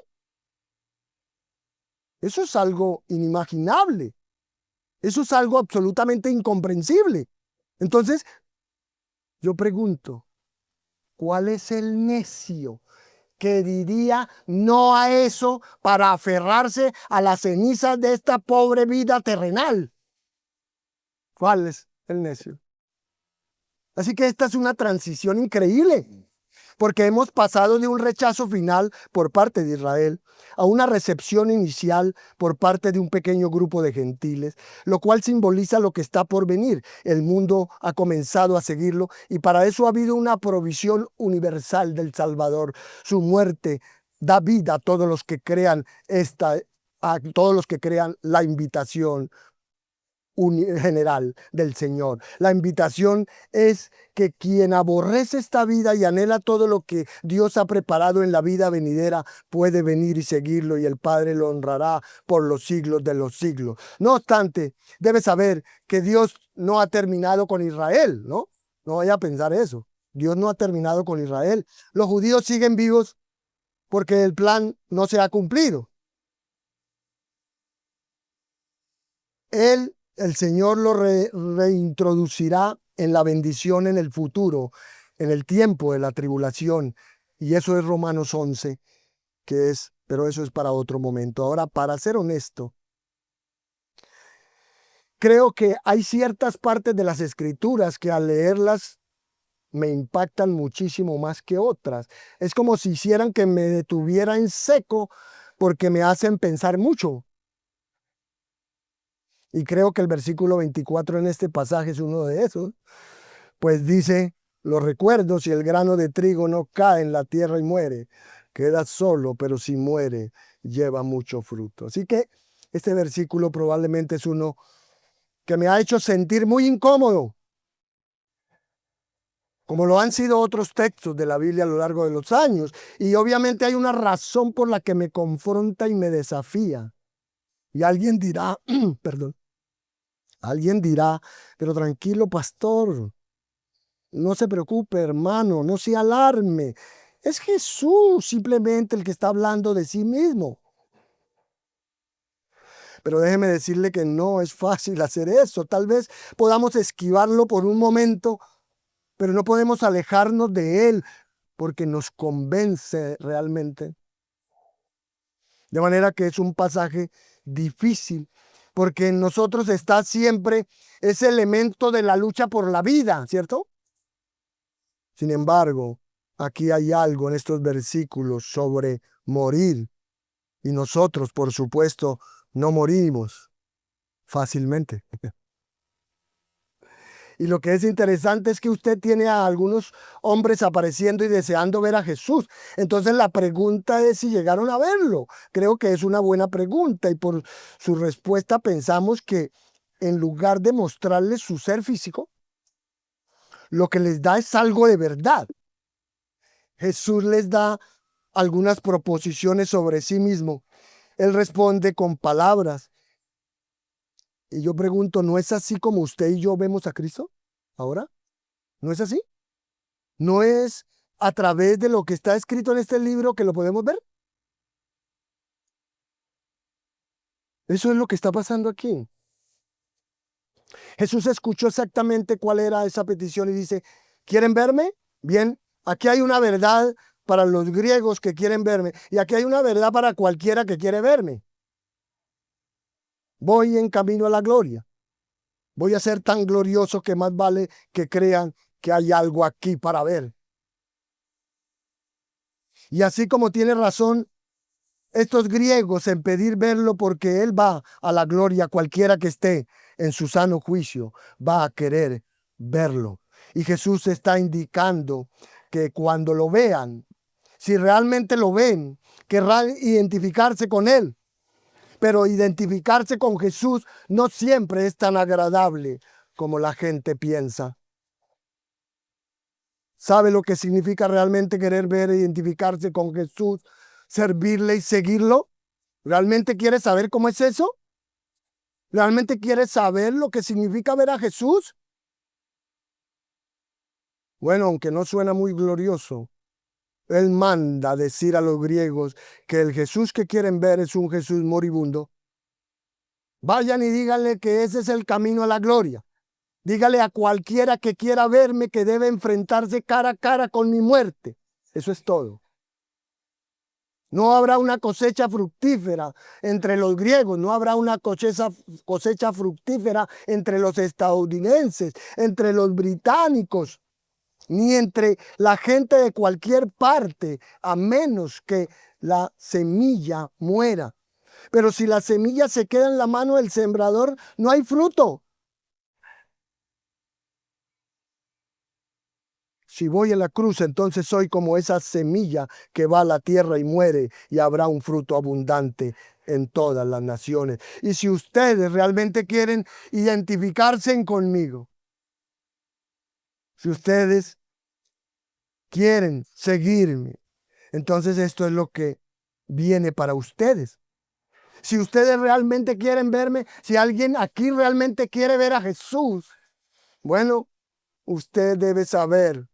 Eso es algo inimaginable. Eso es algo absolutamente incomprensible. Entonces, yo pregunto, ¿cuál es el necio que diría no a eso para aferrarse a las cenizas de esta pobre vida terrenal? ¿Cuál es el necio? Así que esta es una transición increíble, porque hemos pasado de un rechazo final por parte de Israel a una recepción inicial por parte de un pequeño grupo de gentiles, lo cual simboliza lo que está por venir. El mundo ha comenzado a seguirlo y para eso ha habido una provisión universal del Salvador. Su muerte da vida a todos los que crean a todos los que crean la invitación general del Señor. La invitación es que quien aborrece esta vida y anhela todo lo que Dios ha preparado en la vida venidera puede venir y seguirlo y el Padre lo honrará por los siglos de los siglos. No obstante, debe saber que Dios no ha terminado con Israel, ¿no? No vaya a pensar eso. Dios no ha terminado con Israel. Los judíos siguen vivos porque el plan no se ha cumplido. El Señor lo reintroducirá en la bendición en el futuro, en el tiempo de la tribulación. Y eso es Romanos 11, pero eso es para otro momento. Ahora, para ser honesto, creo que hay ciertas partes de las Escrituras que al leerlas me impactan muchísimo más que otras. Es como si hicieran que me detuviera en seco porque me hacen pensar mucho. Y creo que el versículo 24 en este pasaje es uno de esos. Pues dice, los recuerdos, si el grano de trigo no cae en la tierra y muere, queda solo, pero si muere, lleva mucho fruto. Así que este versículo probablemente es uno que me ha hecho sentir muy incómodo, como lo han sido otros textos de la Biblia a lo largo de los años. Y obviamente hay una razón por la que me confronta y me desafía. Y alguien dirá, perdón, alguien dirá, pero tranquilo, pastor, no se preocupe, hermano, no se alarme. Es Jesús simplemente el que está hablando de sí mismo. Pero déjeme decirle que no es fácil hacer eso. Tal vez podamos esquivarlo por un momento, pero no podemos alejarnos de él porque nos convence realmente. De manera que es un pasaje difícil, porque en nosotros está siempre ese elemento de la lucha por la vida, ¿cierto? Sin embargo, aquí hay algo en estos versículos sobre morir. Y nosotros, por supuesto, no morimos fácilmente. Y lo que es interesante es que usted tiene a algunos hombres apareciendo y deseando ver a Jesús. Entonces la pregunta es si llegaron a verlo. Creo que es una buena pregunta y por su respuesta pensamos que en lugar de mostrarles su ser físico, lo que les da es algo de verdad. Jesús les da algunas proposiciones sobre sí mismo. Él responde con palabras. Y yo pregunto, ¿no es así como usted y yo vemos a Cristo ahora? ¿No es así? ¿No es a través de lo que está escrito en este libro que lo podemos ver? Eso es lo que está pasando aquí. Jesús escuchó exactamente cuál era esa petición y dice, ¿quieren verme? Bien, aquí hay una verdad para los griegos que quieren verme y aquí hay una verdad para cualquiera que quiere verme. Voy en camino a la gloria. Voy a ser tan glorioso que más vale que crean que hay algo aquí para ver. Y así como tiene razón estos griegos en pedir verlo porque él va a la gloria, cualquiera que esté en su sano juicio va a querer verlo. Y Jesús está indicando que cuando lo vean, si realmente lo ven, querrán identificarse con él. Pero identificarse con Jesús no siempre es tan agradable como la gente piensa. ¿Sabe lo que significa realmente querer ver e identificarse con Jesús, servirle y seguirlo? ¿Realmente quieres saber cómo es eso? ¿Realmente quieres saber lo que significa ver a Jesús? Bueno, aunque no suena muy glorioso, Él manda decir a los griegos que el Jesús que quieren ver es un Jesús moribundo. Vayan y díganle que ese es el camino a la gloria. Dígale a cualquiera que quiera verme que debe enfrentarse cara a cara con mi muerte. Eso es todo. No habrá una cosecha fructífera entre los griegos, no habrá una cosecha fructífera entre los estadounidenses, entre los británicos, ni entre la gente de cualquier parte, a menos que la semilla muera. Pero si la semilla se queda en la mano del sembrador, no hay fruto. Si voy a la cruz, entonces soy como esa semilla que va a la tierra y muere, y habrá un fruto abundante en todas las naciones. Y si ustedes realmente quieren identificarse conmigo, si ustedes quieren seguirme, entonces esto es lo que viene para ustedes. Si ustedes realmente quieren verme, si alguien aquí realmente quiere ver a Jesús, bueno, usted debe saber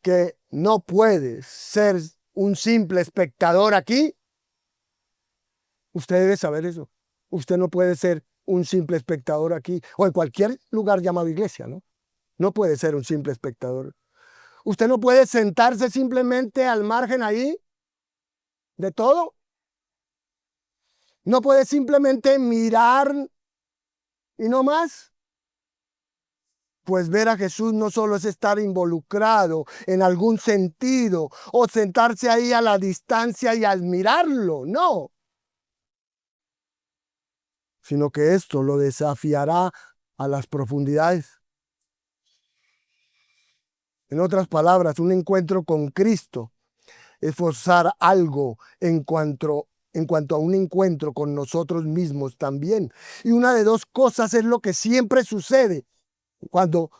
que no puede ser un simple espectador aquí. Usted debe saber eso. Usted no puede ser un simple espectador aquí o en cualquier lugar llamado iglesia, ¿no? No puede ser un simple espectador. Usted no puede sentarse simplemente al margen ahí de todo. No puede simplemente mirar y no más. Pues ver a Jesús no solo es estar involucrado en algún sentido o sentarse ahí a la distancia y admirarlo, no. Sino que esto lo desafiará a las profundidades. En otras palabras, un encuentro con Cristo es forzar algo en cuanto a un encuentro con nosotros mismos también. Y una de dos cosas es lo que siempre sucede cuando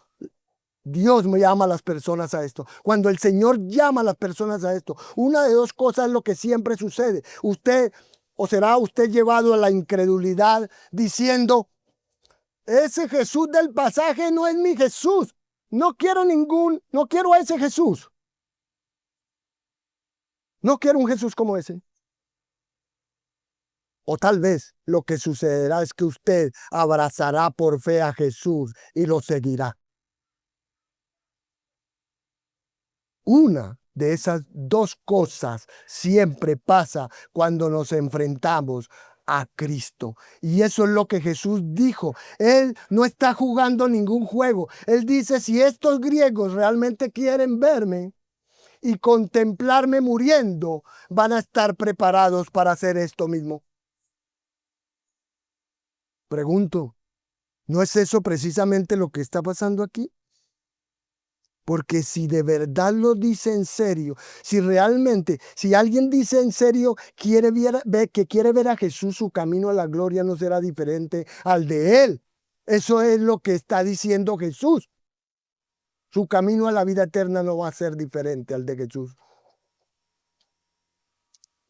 Dios me llama a las personas a esto. Cuando el Señor llama a las personas a esto, una de dos cosas es lo que siempre sucede. Usted, o será usted llevado a la incredulidad diciendo, ese Jesús del pasaje no es mi Jesús. No quiero a ese Jesús. No quiero un Jesús como ese. O tal vez lo que sucederá es que usted abrazará por fe a Jesús y lo seguirá. Una de esas dos cosas siempre pasa cuando nos enfrentamos a Cristo. Y eso es lo que Jesús dijo. Él no está jugando ningún juego. Él dice, si estos griegos realmente quieren verme y contemplarme muriendo, van a estar preparados para hacer esto mismo. Pregunto, ¿no es eso precisamente lo que está pasando aquí? Porque si de verdad lo dice en serio, si realmente, si alguien dice en serio que quiere ver a Jesús, su camino a la gloria no será diferente al de él. Eso es lo que está diciendo Jesús. Su camino a la vida eterna no va a ser diferente al de Jesús.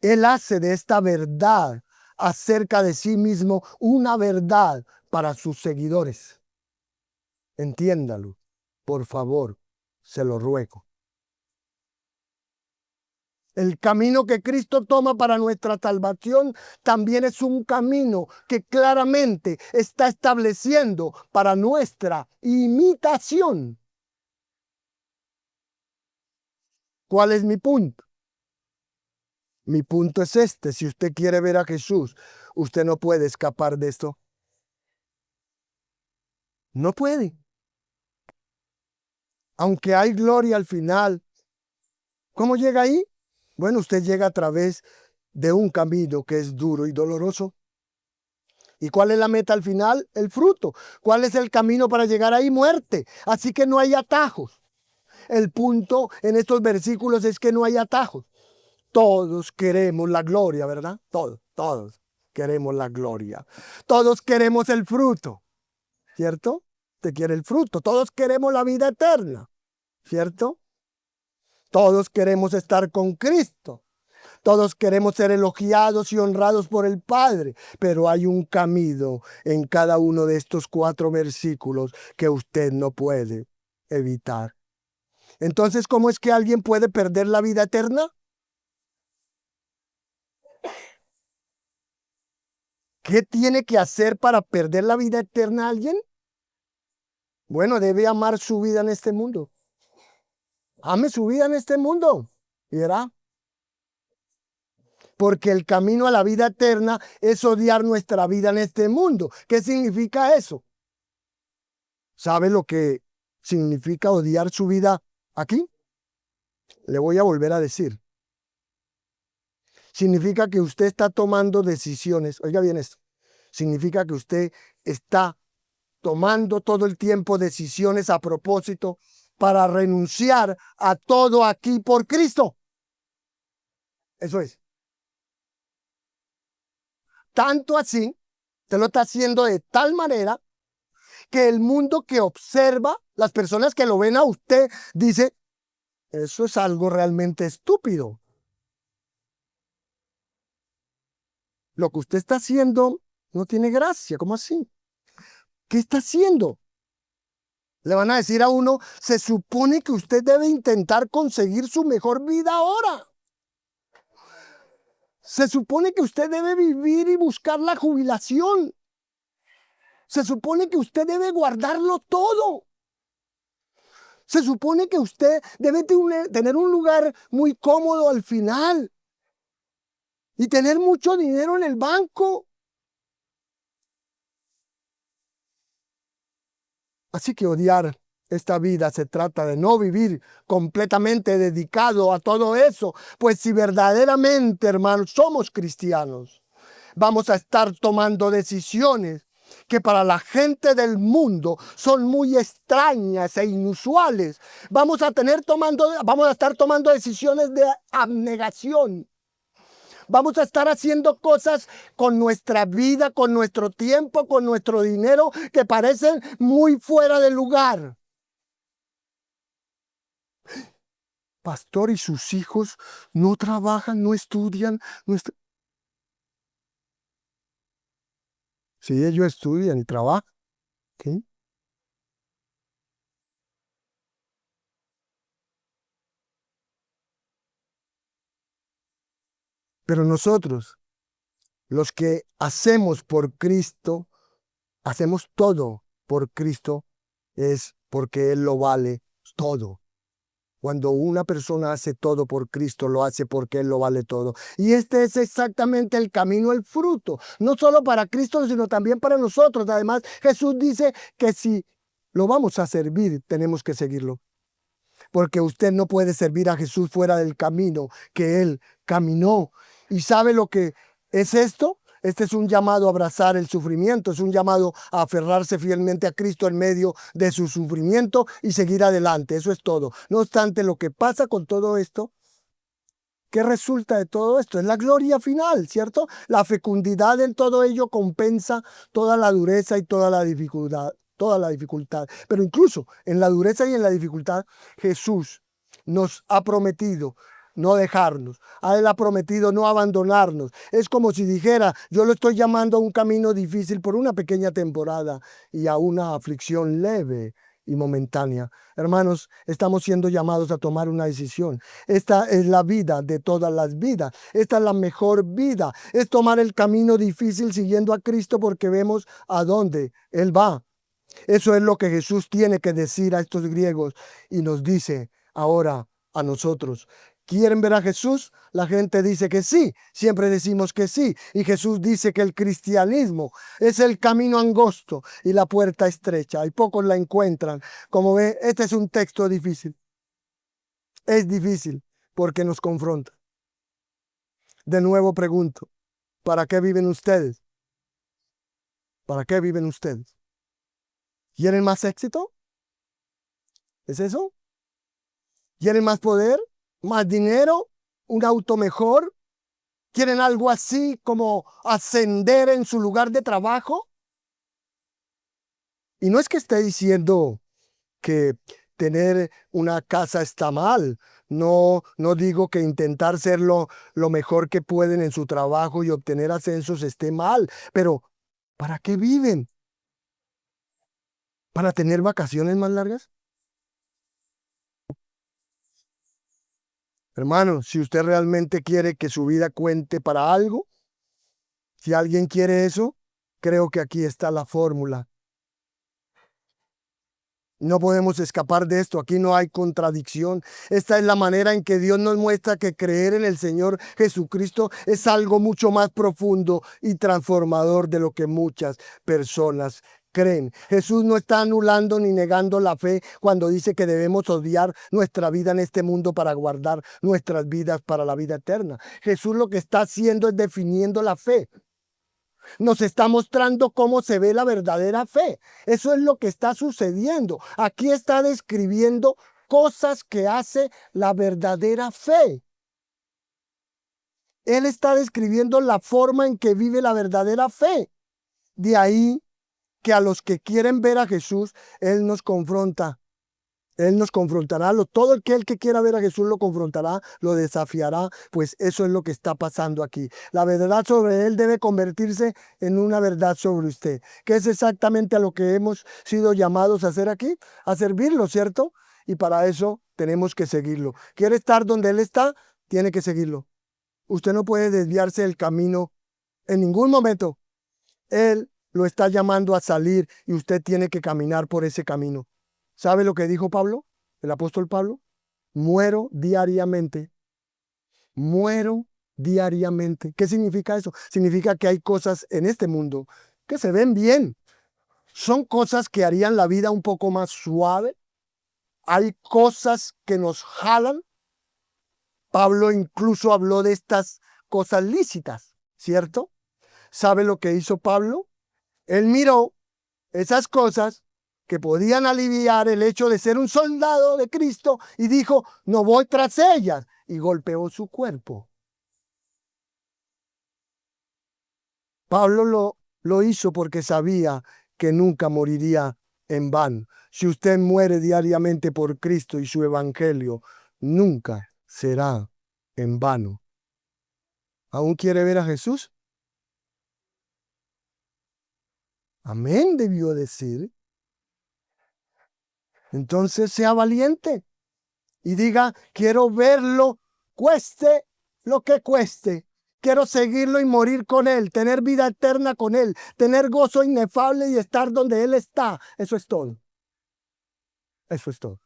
Él hace de esta verdad acerca de sí mismo una verdad para sus seguidores. Entiéndalo, por favor, se lo ruego. El camino que Cristo toma para nuestra salvación también es un camino que claramente está estableciendo para nuestra imitación. ¿Cuál es mi punto? Mi punto es este. Si usted quiere ver a Jesús, usted no puede escapar de esto. No puede. Aunque hay gloria al final. ¿Cómo llega ahí? Bueno, usted llega a través de un camino que es duro y doloroso. ¿Y cuál es la meta al final? El fruto. ¿Cuál es el camino para llegar ahí? Muerte. Así que no hay atajos. El punto en estos versículos es que no hay atajos. Todos queremos la gloria, ¿verdad? Todos. Todos queremos la gloria. Todos queremos el fruto, ¿cierto? Usted quiere el fruto. Todos queremos la vida eterna, ¿cierto? Todos queremos estar con Cristo. Todos queremos ser elogiados y honrados por el Padre, pero hay un camino en cada uno de estos 4 versículos que usted no puede evitar. Entonces, ¿cómo es que alguien puede perder la vida eterna? ¿Qué tiene que hacer para perder la vida eterna a alguien? Bueno, debe amar su vida en este mundo. Ame su vida en este mundo. Y verá. Porque el camino a la vida eterna es odiar nuestra vida en este mundo. ¿Qué significa eso? ¿Sabe lo que significa odiar su vida aquí? Le voy a volver a decir. Significa que usted está tomando decisiones. Oiga bien esto. Significa que usted está tomando todo el tiempo decisiones a propósito para renunciar a todo aquí por Cristo. Eso es. Tanto así, usted lo está haciendo de tal manera que el mundo que observa, las personas que lo ven a usted, dice, eso es algo realmente estúpido. Lo que usted está haciendo no tiene gracia. ¿Cómo así? ¿Qué está haciendo? Le van a decir a uno, se supone que usted debe intentar conseguir su mejor vida ahora. Se supone que usted debe vivir y buscar la jubilación. Se supone que usted debe guardarlo todo. Se supone que usted debe tener un lugar muy cómodo al final y tener mucho dinero en el banco. Así que odiar esta vida se trata de no vivir completamente dedicado a todo eso, pues si verdaderamente, hermanos, somos cristianos, vamos a estar tomando decisiones que para la gente del mundo son muy extrañas e inusuales. Vamos a estar tomando decisiones de abnegación. Vamos a estar haciendo cosas con nuestra vida, con nuestro tiempo, con nuestro dinero que parecen muy fuera de lugar. Pastor, y sus hijos no trabajan, no estudian. Sí, ellos estudian y trabajan. ¿Sí? Pero nosotros, los que hacemos por Cristo, hacemos todo por Cristo, es porque Él lo vale todo. Cuando una persona hace todo por Cristo, lo hace porque Él lo vale todo. Y este es exactamente el camino, el fruto. No solo para Cristo, sino también para nosotros. Además, Jesús dice que si lo vamos a servir, tenemos que seguirlo. Porque usted no puede servir a Jesús fuera del camino que Él caminó. ¿Y sabe lo que es esto? Este es un llamado a abrazar el sufrimiento, es un llamado a aferrarse fielmente a Cristo en medio de su sufrimiento y seguir adelante. Eso es todo. No obstante, lo que pasa con todo esto, ¿qué resulta de todo esto? Es la gloria final, ¿cierto? La fecundidad en todo ello compensa toda la dureza y toda la dificultad. Toda la dificultad. Pero incluso en la dureza y en la dificultad, Jesús nos ha prometido no dejarnos. A Él ha prometido no abandonarnos. Es como si dijera, yo lo estoy llamando a un camino difícil por una pequeña temporada y a una aflicción leve y momentánea. Hermanos, estamos siendo llamados a tomar una decisión. Esta es la vida de todas las vidas. Esta es la mejor vida. Es tomar el camino difícil siguiendo a Cristo porque vemos a dónde Él va. Eso es lo que Jesús tiene que decir a estos griegos y nos dice ahora a nosotros. ¿Quieren ver a Jesús? La gente dice que sí, siempre decimos que sí. Y Jesús dice que el cristianismo es el camino angosto y la puerta estrecha. Y pocos la encuentran. Como ve, este es un texto difícil. Es difícil porque nos confronta. De nuevo pregunto, ¿para qué viven ustedes? ¿Para qué viven ustedes? ¿Quieren más éxito? ¿Es eso? ¿Quieren más poder? ¿Más dinero? ¿Un auto mejor? ¿Quieren algo así como ascender en su lugar de trabajo? Y no es que esté diciendo que tener una casa está mal. No, no digo que intentar ser lo mejor que pueden en su trabajo y obtener ascensos esté mal, pero ¿para qué viven? ¿Para tener vacaciones más largas? Hermano, si usted realmente quiere que su vida cuente para algo, si alguien quiere eso, creo que aquí está la fórmula. No podemos escapar de esto, aquí no hay contradicción. Esta es la manera en que Dios nos muestra que creer en el Señor Jesucristo es algo mucho más profundo y transformador de lo que muchas personas creen. Jesús no está anulando ni negando la fe cuando dice que debemos odiar nuestra vida en este mundo para guardar nuestras vidas para la vida eterna. Jesús lo que está haciendo es definiendo la fe. Nos está mostrando cómo se ve la verdadera fe. Eso es lo que está sucediendo. Aquí está describiendo cosas que hace la verdadera fe. Él está describiendo la forma en que vive la verdadera fe. De ahí que a los que quieren ver a Jesús, Él nos confronta. Él nos confrontará, todo aquel que quiera ver a Jesús lo confrontará, lo desafiará, pues eso es lo que está pasando aquí. La verdad sobre Él debe convertirse en una verdad sobre usted, que es exactamente a lo que hemos sido llamados a hacer aquí, a servirlo, ¿cierto? Y para eso tenemos que seguirlo. ¿Quiere estar donde Él está? Tiene que seguirlo. Usted no puede desviarse del camino en ningún momento. Él lo está llamando a salir y usted tiene que caminar por ese camino. ¿Sabe lo que dijo Pablo? El apóstol Pablo. Muero diariamente. Muero diariamente. ¿Qué significa eso? Significa que hay cosas en este mundo que se ven bien. Son cosas que harían la vida un poco más suave. Hay cosas que nos jalan. Pablo incluso habló de estas cosas lícitas, ¿cierto? ¿Sabe lo que hizo Pablo? Él miró esas cosas que podían aliviar el hecho de ser un soldado de Cristo y dijo, no voy tras ellas, y golpeó su cuerpo. Pablo lo hizo porque sabía que nunca moriría en vano. Si usted muere diariamente por Cristo y su evangelio, nunca será en vano. ¿Aún quiere ver a Jesús? Amén, debió decir. Entonces sea valiente y diga, quiero verlo, cueste lo que cueste. Quiero seguirlo y morir con Él, tener vida eterna con Él, tener gozo inefable y estar donde Él está. Eso es todo. Eso es todo.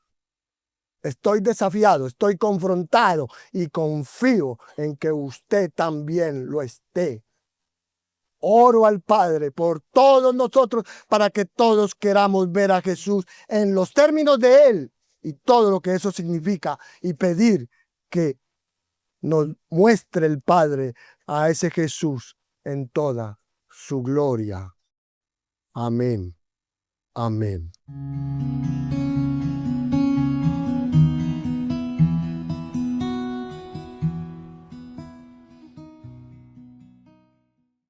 Estoy desafiado, estoy confrontado y confío en que usted también lo esté. Oro al Padre por todos nosotros para que todos queramos ver a Jesús en los términos de Él y todo lo que eso significa y pedir que nos muestre el Padre a ese Jesús en toda su gloria. Amén. Amén.